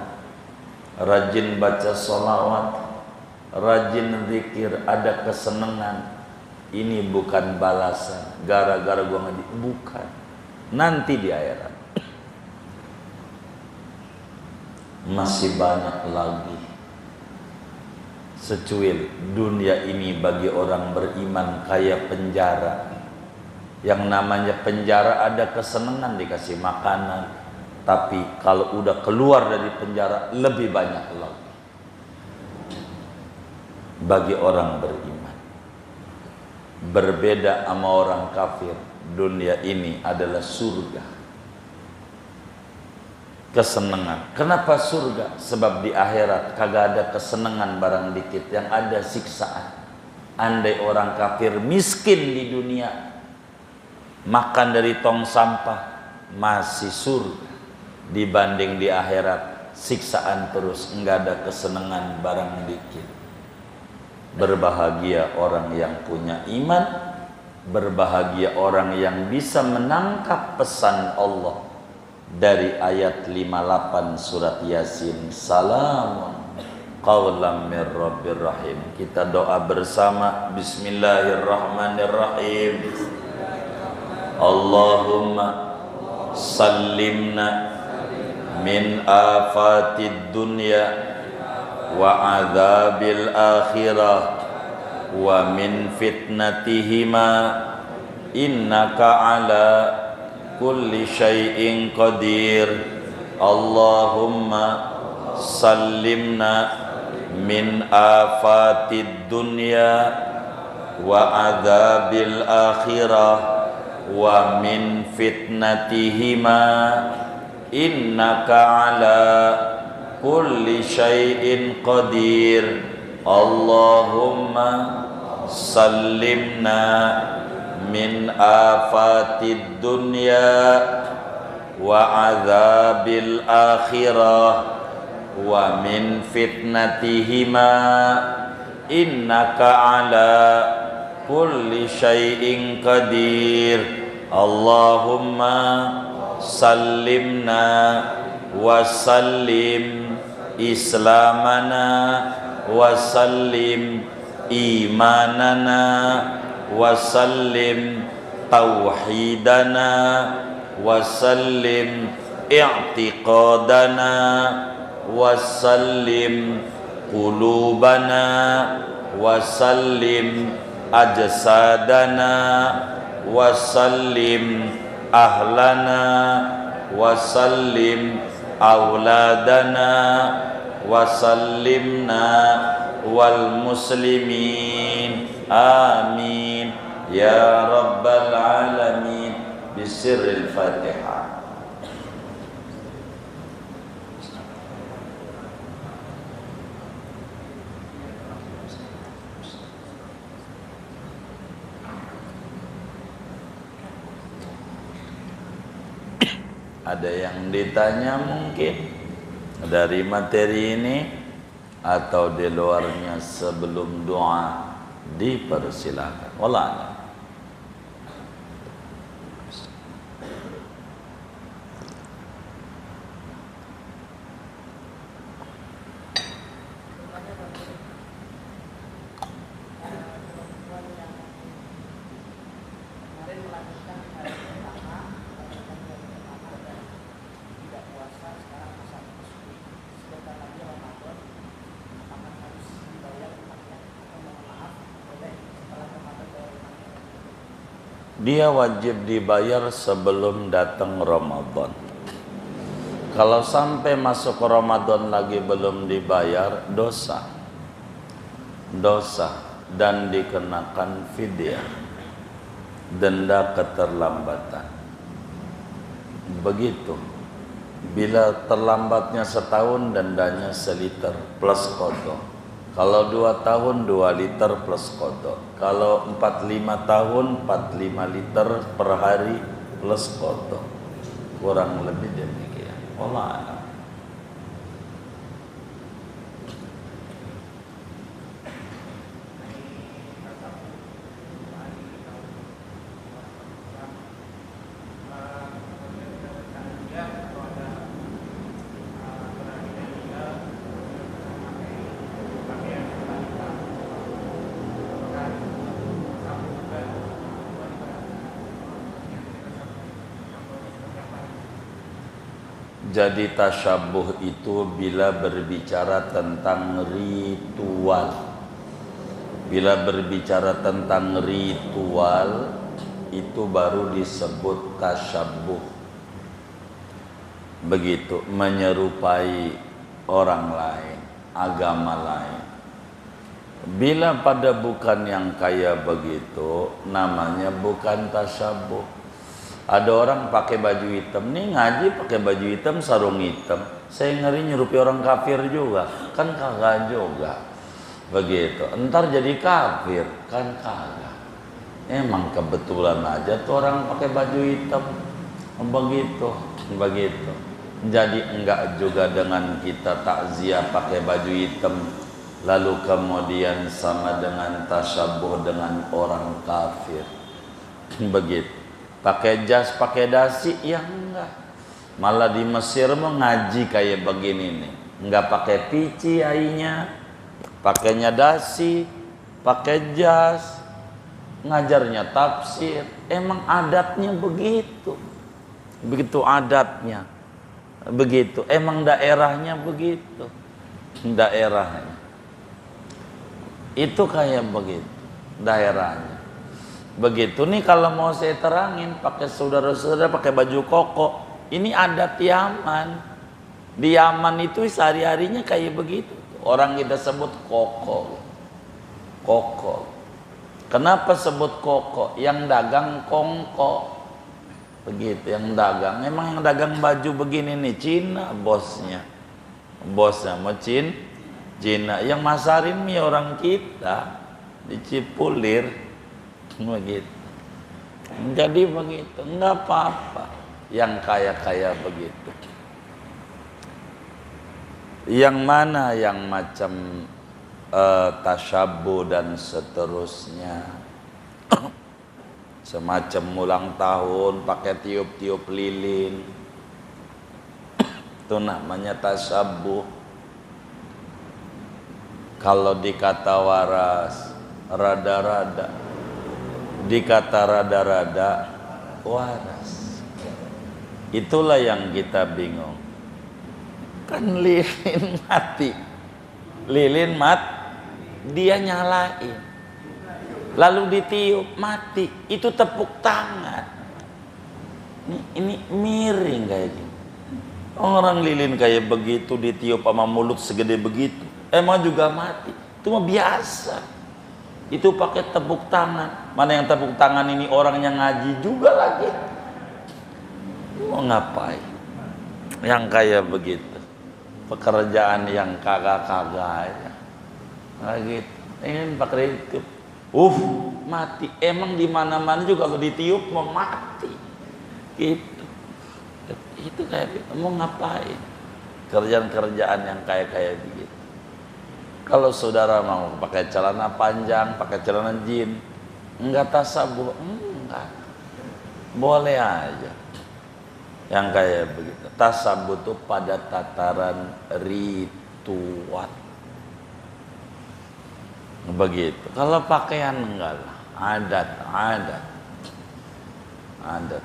rajin baca sholawat, rajin zikir, ada kesenangan. Ini bukan balasan gara-gara gua ngaji, bukan. nanti di akhirat. Masih banyak lagi secuil dunia ini bagi orang beriman kayak penjara. Yang namanya penjara ada kesenangan dikasih makanan, tapi kalau udah keluar dari penjara lebih banyak lagi. Bagi orang beriman berbeda sama orang kafir, dunia ini adalah surga. Kesenangan. Kenapa surga? Sebab di akhirat kagak ada kesenangan barang dikit, yang ada siksaan. Andai orang kafir miskin di dunia, makan dari tong sampah, masih surga. Dibanding di akhirat siksaan terus, enggak ada kesenangan barang dikit. Berbahagia orang yang punya iman, berbahagia orang yang bisa menangkap pesan Allah dari ayat 58 surat Yasin. Salamun qawlam mir rabbir rahim. Kita doa bersama. Bismillahirrahmanirrahim. Allahumma sallimna min afatid dunya wa adzabil akhirah wa min fitnatihima innaka ala kulli syai'in qadir. Allahumma sallimna min afatid dunya wa adzabil akhirah wa min fitnatihima innaka ala kulli syai'in qadir. Allahumma sallimna min afatid dunya wa adzabil akhirah wa min fitnatihima innaka ala kulli syai'in qadir. Allahumma sallimna wa sallim islamana wa sallim imanana wa sallim tauhidana wa sallim i'tiqadana wa sallim qulubana wa sallim ajsadana wa sallim ahlana wa sallim auladana wa sallimna wal muslimin. Amin ya rabbal alamin. Bisirril Fatihah. Ada yang ditanya mungkin dari materi ini atau di luarnya sebelum doa, dipersilakan. Wallah a'lam. Dia wajib dibayar sebelum datang Ramadan. Kalau sampai masuk Ramadan lagi belum dibayar, dosa dan dikenakan fidyah, denda keterlambatan. Begitu. Bila terlambatnya setahun, dendanya seliter plus qadha. Kalau 2 tahun 2 liter plus qadha. Kalau 45 tahun 45 liter per hari plus qadha. Kurang lebih demikian. Wallah a'lam. Jadi tasyabuh itu bila berbicara tentang ritual. Bila berbicara tentang ritual itu baru disebut tasyabuh. Begitu, menyerupai orang lain, agama lain. Bila pada bukan yang kayak begitu, namanya bukan tasyabuh. Ada orang pakai baju hitam, nih ngaji pakai baju hitam, sarung hitam. Saya ngeri nyerupi orang kafir juga, kan kagak juga. Begitu, entar jadi kafir, kan kagak. Emang kebetulan aja tuh orang pakai baju hitam, begitu. Jadi enggak juga dengan kita takziah pakai baju hitam, lalu kemudian sama dengan tasyabuh dengan orang kafir, begitu. Pakai jas, pakai dasi, ya enggak. Malah di Mesir mau ngaji kayak begini nih, enggak pakai pici ainya, pakainya dasi, pakai jas, ngajarnya tafsir. Emang adatnya begitu, begitu adatnya, begitu. Emang daerahnya begitu, daerahnya itu kayak begitu, daerahnya. Begitu nih kalau mau saya terangin, pakai saudara-saudara pakai baju koko, ini adat Yaman. Di Yaman itu sehari-harinya kayak begitu. Orang kita sebut koko. Koko. Kenapa sebut koko? Yang dagang kongko. Begitu, yang dagang. Emang yang dagang baju begini nih Cina bosnya. Bosnya mau Cina. Yang masarin nih orang kita di Cipulir. Begitu. Jadi begitu, enggak apa-apa yang kaya-kaya begitu. Yang mana yang macam tasyabuh dan seterusnya, semacam ulang tahun pakai tiup-tiup lilin, itu namanya tasyabuh. Kalau dikata waras, rada-rada. Dikata rada-rada, waras. Itulah yang kita bingung. Kan lilin mati. Lilin dia nyalain. Lalu ditiup, mati. Itu tepuk tangan. Ini miring kayak gini. Orang lilin kayak begitu ditiup sama mulut segede begitu, emang juga mati. Itu mah biasa. Itu pakai tepuk tangan. Mana yang tepuk tangan ini orangnya ngaji juga lagi. Mau ngapain? Yang kayak begitu. Pekerjaan yang kagak-kagak aja. Nah gitu. Ini pakai itu. Mati. Emang di mana-mana juga kalau ditiup mau mati. Gitu. Itu kayak gitu. Mau ngapain? Kerjaan-kerjaan yang kayak begitu. Kalau saudara mau pakai celana panjang, pakai celana jin, enggak tasyabuh, enggak. Boleh aja. Yang kayak begitu. Tasyabuh itu pada tataran ritual. Begitu. Kalau pakaian enggak lah, adat.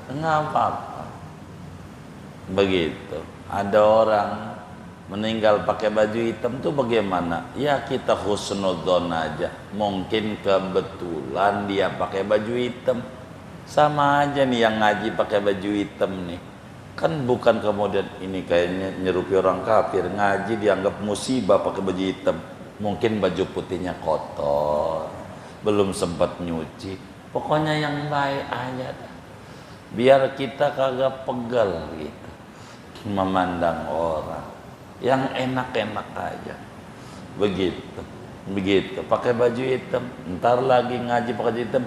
Enggak apa-apa. Begitu. Ada orang meninggal pakai baju hitam tuh bagaimana? Ya kita husnudzon aja. Mungkin kebetulan dia pakai baju hitam. Sama aja nih yang ngaji pakai baju hitam nih. Kan bukan kemudian ini kayaknya nyerupi orang kafir. Ngaji dianggap musibah pakai baju hitam. Mungkin baju putihnya kotor, belum sempat nyuci. Pokoknya yang baik aja dah. Biar kita kagak pegal gitu memandang orang. Yang enak-enak aja. Begitu. Pakai baju hitam, ntar lagi ngaji pakai baju hitam.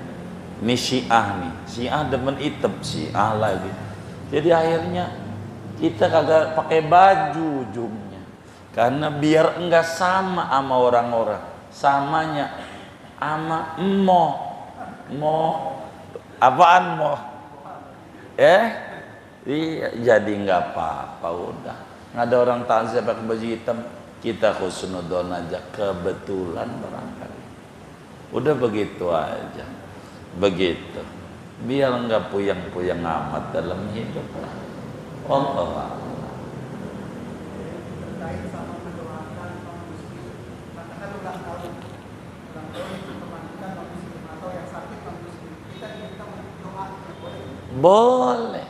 Ini Syiah nih. Syiah demen hitam, Syiah lagi. Jadi akhirnya kita kagak pakai baju ujungnya. Karena biar enggak sama orang-orang. Samanya sama apaan mo? Iya, jadi enggak apa-apa udah. Nggak ada orang takziah pakai baju hitam, kita husnudzon aja, kebetulan barangkali. Udah begitu aja. Begitu. Biar nggak puyeng-puyeng amat dalam hidup. Allah. terkait sama mendoakan non muslim. Katakan ulang tahun itu kematian non muslim atau yang sakit non muslim. Kita diminta doa, boleh? Boleh.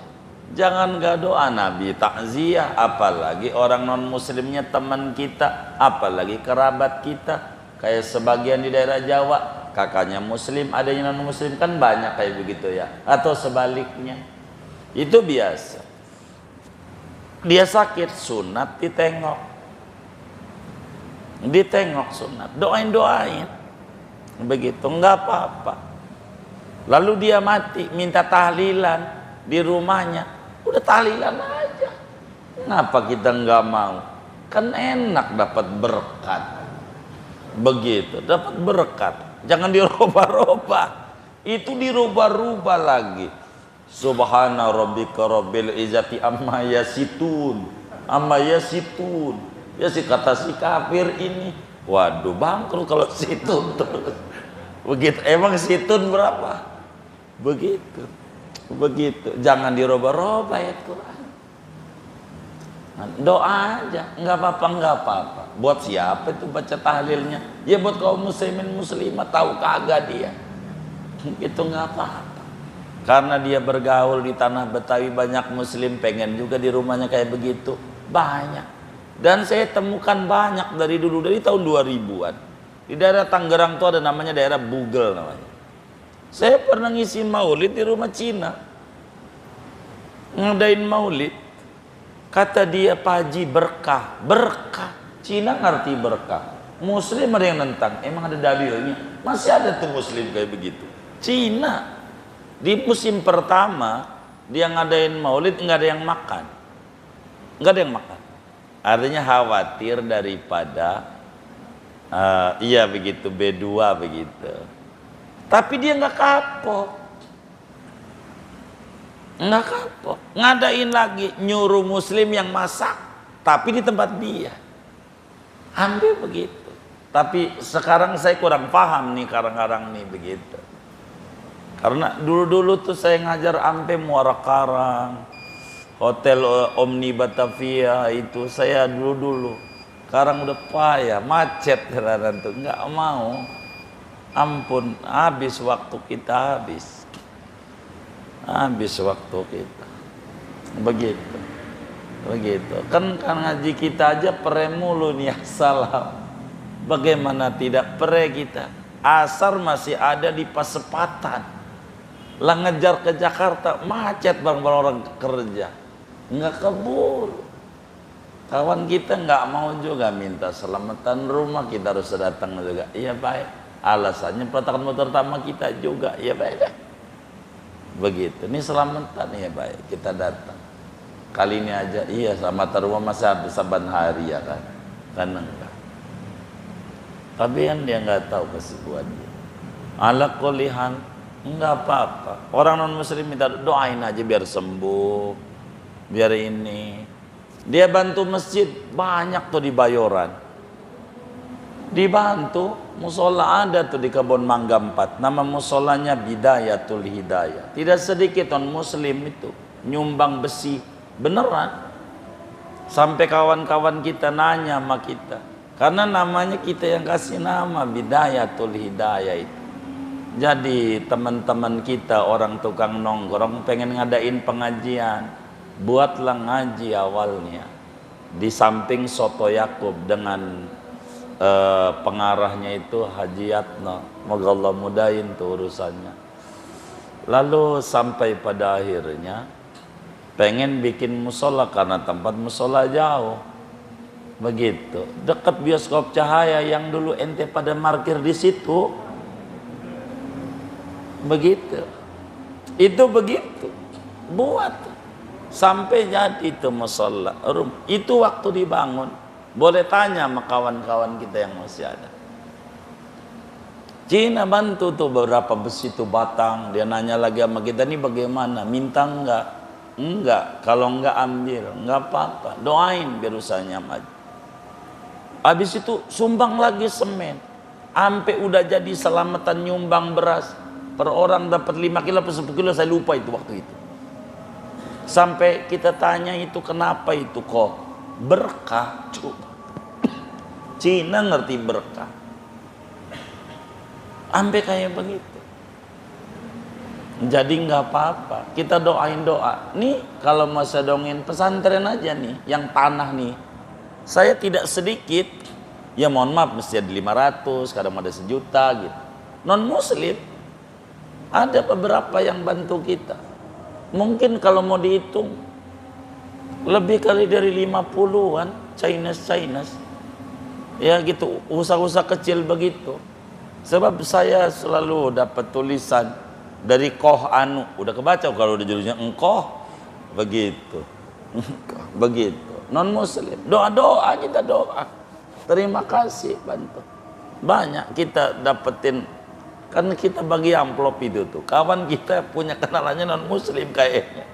Jangan gak doa, Nabi takziah, apalagi orang non muslimnya teman kita, apalagi kerabat kita. Kayak sebagian di daerah Jawa, kakaknya muslim, adanya non muslim, kan banyak kayak begitu ya. Atau sebaliknya, itu biasa. Dia sakit, sunat ditengok sunat, doain begitu, nggak apa-apa. Lalu dia mati, minta tahlilan di rumahnya, udah tahlilan aja. Kenapa kita nggak mau? Kan enak dapat berkat. Begitu, dapat berkat. Jangan dirubah-rubah. Itu dirubah-rubah lagi. Subhana rabbika rabbil izzati amma yasitun. Ya si kata si kafir ini. Waduh, bangkrut kalau situn terus. Begitu. Emang situn berapa? Begitu. Jangan dirubah-rubah ayat Quran. Doa aja, nggak apa-apa. Buat siapa itu baca tahlilnya? Ya buat kaum muslimin muslimah, tahu kagak dia? Itu nggak apa-apa. Karena dia bergaul di tanah Betawi, banyak muslim pengen juga di rumahnya kayak begitu. Banyak. Dan saya temukan banyak dari dulu, dari tahun 2000-an. Di daerah Tangerang tuh ada namanya daerah Bugel namanya. Saya pernah ngisi maulid di rumah Cina. Ngadain maulid. Kata dia, Pak Haji, berkah. Cina ngerti berkah. Muslim ada yang nentang. Emang ada dalilnya? Masih ada tuh muslim kayak begitu. Cina. Di musim pertama, dia ngadain maulid, nggak ada yang makan. Nggak ada yang makan. Artinya khawatir daripada, iya begitu, B2 begitu. Tapi dia nggak kapok. Ngadain lagi, nyuruh muslim yang masak, tapi di tempat dia. Hampir begitu. Tapi sekarang saya kurang paham nih karang-karang nih begitu. Karena dulu-dulu tuh saya ngajar ampe Muara Karang, Hotel Omni Batavia itu saya dulu. Sekarang udah payah, macet jalan tuh, nggak mau. Ampun, habis waktu kita habis waktu kita. Begitu. Kan ngaji kita aja pre mulu nih salam. Bagaimana tidak pre kita? Asar masih ada di Pasepatan. Lah ngejar ke Jakarta, macet bang orang kerja. Nggak kebul. Kawan kita nggak mau juga minta selamatan rumah, kita harus datang juga. Iya baik. Alasannya peletakan motor pertama kita juga. Iya baik. Begitu. Ini selamatan ya baik. Kita datang. Kali ini aja iya selamatan rumah masih habis saban hari ya kan. Kan enggak. Tapi kan dia nggak tahu kesibukan dia. Ala kulihan enggak apa-apa. Orang non muslim minta doain aja biar sembuh. Biar ini. Dia bantu masjid banyak tuh di Bayoran. Dibantu musola ada tuh di Kebon Mangga 4. Nama musolanya Bidayatul Hidayah. Tidak sedikit non muslim itu nyumbang besi beneran. Sampai kawan-kawan kita nanya sama kita. Karena namanya kita yang kasih nama Bidayatul Hidayah itu. Jadi teman-teman kita orang tukang nongkrong pengen ngadain pengajian, buatlah ngaji awalnya di samping Soto Yakub dengan pengarahnya itu Haji Yatno. Moga Allah mudahin tuh urusannya. Lalu sampai pada akhirnya pengen bikin musola karena tempat musola jauh. Begitu, dekat bioskop Cahaya yang dulu ente pada parkir di situ. Begitu. Itu begitu. Buat sampai jadi itu musola. Itu waktu dibangun. Boleh tanya sama kawan-kawan kita yang masih ada. Cina bantu tuh beberapa besi itu batang. Dia nanya lagi sama kita, nih bagaimana? Minta enggak? Enggak. Kalau enggak ambil. Enggak apa-apa. Doain biar usahanya maju. Habis itu sumbang lagi semen. Sampai udah jadi selamatan nyumbang beras. Per orang dapat 5 kilo atau 10 kilo, saya lupa itu waktu itu. Sampai kita tanya itu kenapa itu kok berkah. Coba Cina ngerti berkah sampai kayak begitu. Jadi nggak apa-apa, kita doain doa. Nih kalau masa dongin pesantren aja nih, yang tanah nih, saya tidak sedikit, ya mohon maaf mesti ada 500, kadang ada 1 juta gitu. Non muslim ada beberapa yang bantu kita. Mungkin kalau mau dihitung lebih kali dari 50-an Chinese. Ya gitu, usaha-usaha kecil begitu. Sebab saya selalu dapat tulisan dari Koh Anu, udah kebaca kalau udah judulnya engkoh begitu. Begitu. Non muslim, doa-doa kita doa. Terima kasih bantu. Banyak kita dapetin karena kita bagi amplop itu tuh. Kawan kita punya kenalannya non muslim kayaknya.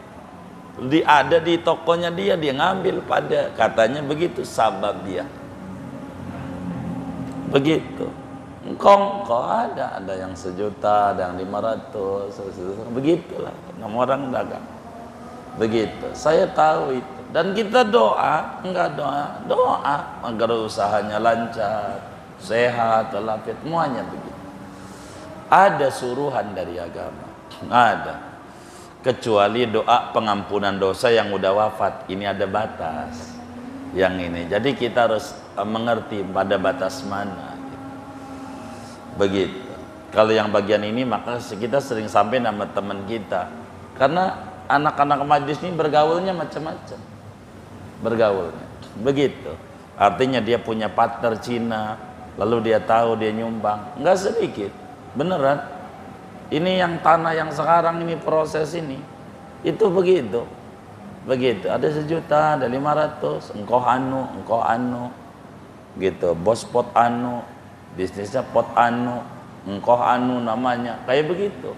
Ada di tokonya dia ngambil pada katanya begitu sabab dia. Begitu. Engkong ada yang 1 juta, ada yang 500, begitulah. 6 orang dagang. Begitu. Saya tahu itu. Dan kita doa agar usahanya lancar, sehat, walafiat, semuanya begitu. Ada suruhan dari agama. Ada. Kecuali doa pengampunan dosa yang udah wafat. Ini ada batas. Yang ini. Jadi kita harus mengerti pada batas mana. Begitu. Kalau yang bagian ini maka kita sering sampai nama teman kita. Karena anak-anak majlis ini bergaulnya macam-macam. Bergaulnya. Begitu. Artinya dia punya partner Cina, lalu dia tahu dia nyumbang. Enggak sedikit. Beneran. Ini yang tanah yang sekarang ini proses ini. Itu begitu. Begitu. Ada 1 juta, ada 500, engkau anu. Gitu. Bos pot anu. Bisnisnya pot anu, engkoh anu namanya, kayak begitu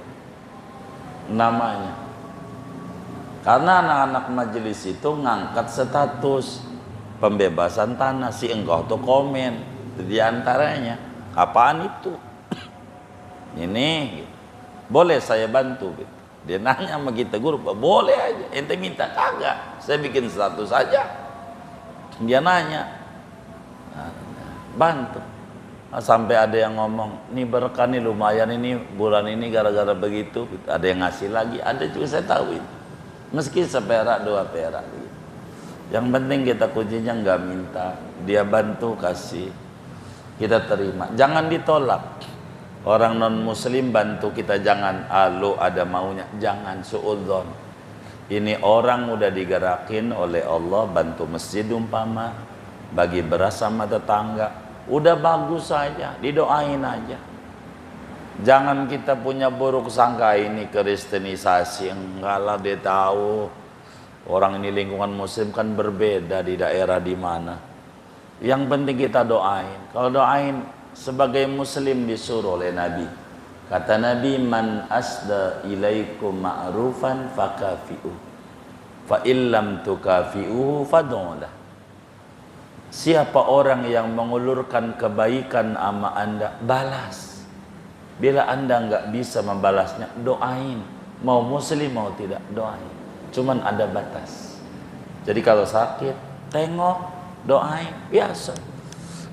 namanya. Karena anak-anak majelis itu ngangkat status pembebasan tanah, si engkoh tuh komen di antaranya, apaan itu? Ini boleh saya bantu? Dia nanya sama kita, guru, boleh aja, ente minta kagak, saya bikin status aja. Dia nanya, bantu. Sampai ada yang ngomong, nih berkah nih lumayan ini bulan ini gara-gara begitu. Ada yang ngasih lagi, ada juga saya tahu itu. Meski 1 perak 2 perak gitu. Yang penting kita kuncinya nggak minta, dia bantu kasih, kita terima. Jangan ditolak. Orang non muslim bantu kita jangan lo ada maunya, jangan suudzon. Ini orang udah digerakin oleh Allah bantu masjid umpama, bagi beras sama tetangga. Udah bagus saja, didoain aja. Jangan kita punya buruk sangka ini kristenisasi. Enggak lah, dia tahu orang ini lingkungan muslim kan berbeda di daerah di mana. Yang penting kita doain. Kalau doain sebagai muslim disuruh oleh Nabi. Kata Nabi, man asda ilaikum ma'rufan fakafi'u. Fa illam tukafi'uhu fad'ulah. Siapa orang yang mengulurkan kebaikan sama Anda, balas. Bila Anda nggak bisa membalasnya, doain. Mau muslim mau tidak, doain. Cuman ada batas. Jadi kalau sakit, tengok, doain, biasa.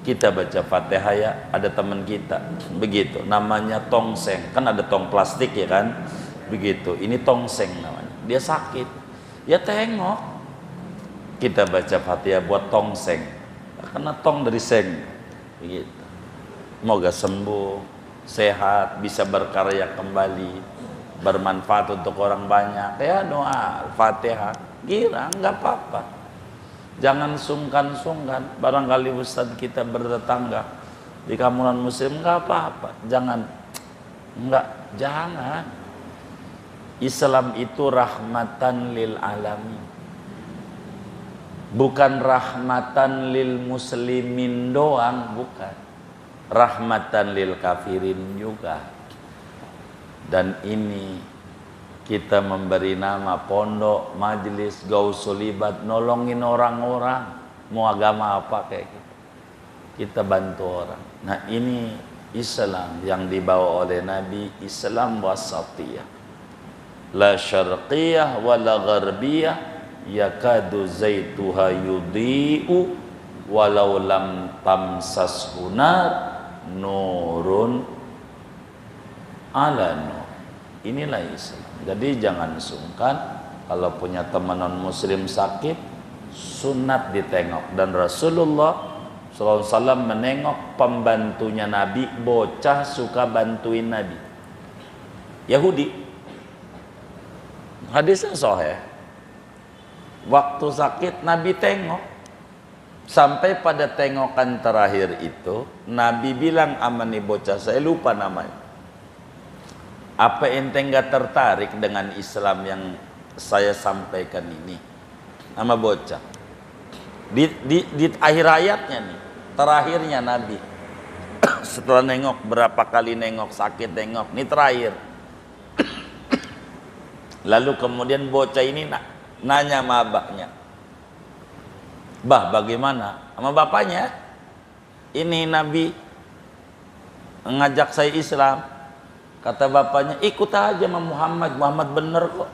Kita baca Fatihah ya, ada teman kita, begitu. Namanya tongseng, kan ada tong plastik ya kan, begitu. Ini tongseng namanya. Dia sakit, ya tengok. Kita baca Fatihah buat tongseng. Karena tong dari seng, begitu. Semoga sembuh, sehat, bisa berkarya kembali, bermanfaat untuk orang banyak. Ya doa, Fatihah, girang, nggak apa-apa. Jangan sungkan-sungkan. Barangkali ustadz kita bertetangga di kamunan muslim, nggak apa-apa. Jangan. Islam itu rahmatan lil alamin. Bukan rahmatan lil muslimin doang, bukan. Rahmatan lil kafirin juga. Dan ini kita memberi nama pondok, majelis, gausulibat, nolongin orang-orang. Mau agama apa kayak gitu. Kita bantu orang. Nah ini Islam yang dibawa oleh Nabi, Islam wasatiyah. La syarqiyah wa la gharbiyah, yakadu zaituha yudhi'u walau lam tamsashu nar nurun ala nur. Inilah Islam. Jadi jangan sungkan kalau punya teman non muslim sakit, sunat ditengok. Dan Rasulullah SAW menengok pembantunya Nabi, bocah suka bantuin Nabi, Yahudi. Hadisnya sahih. Waktu sakit Nabi tengok. Sampai pada tengokan terakhir itu Nabi bilang sama nih bocah, saya lupa namanya, apa ente nggak tertarik dengan Islam yang saya sampaikan ini? Sama bocah. Di akhir ayatnya nih, terakhirnya Nabi setelah nengok, berapa kali nengok, sakit nengok, ini terakhir. Lalu kemudian bocah ini nanya sama abahnya, bah bagaimana? Sama bapaknya, ini Nabi ngajak saya Islam. Kata bapaknya, ikut aja sama Muhammad, Muhammad bener kok,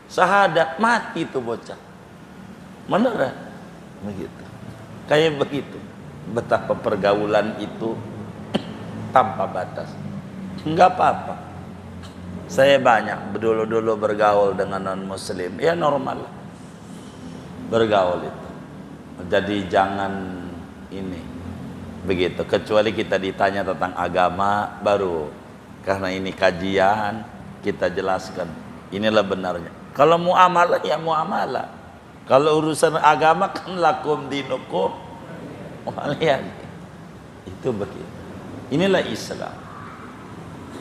syahadat, mati tuh bocah. Beneran begitu. Kayak begitu betapa pergaulan itu tanpa batas. Enggak apa-apa. Saya banyak dulu bergaul dengan non muslim, ya normal bergaul itu. Jadi jangan ini begitu, kecuali kita ditanya tentang agama baru, karena ini kajian kita jelaskan inilah benarnya. Kalau muamalah ya muamalah, kalau urusan agama kan lakum dinukum waliyan. Itu begitu. Inilah Islam.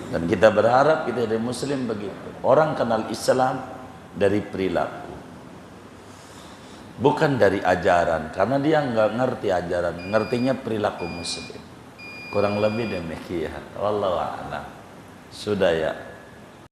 Dan kita berharap kita dari muslim begitu. Orang kenal Islam dari perilaku, bukan dari ajaran, karena dia nggak ngerti ajaran, ngertinya perilaku muslim. Kurang lebih demikian. Wallahu a'lam. Sudah ya.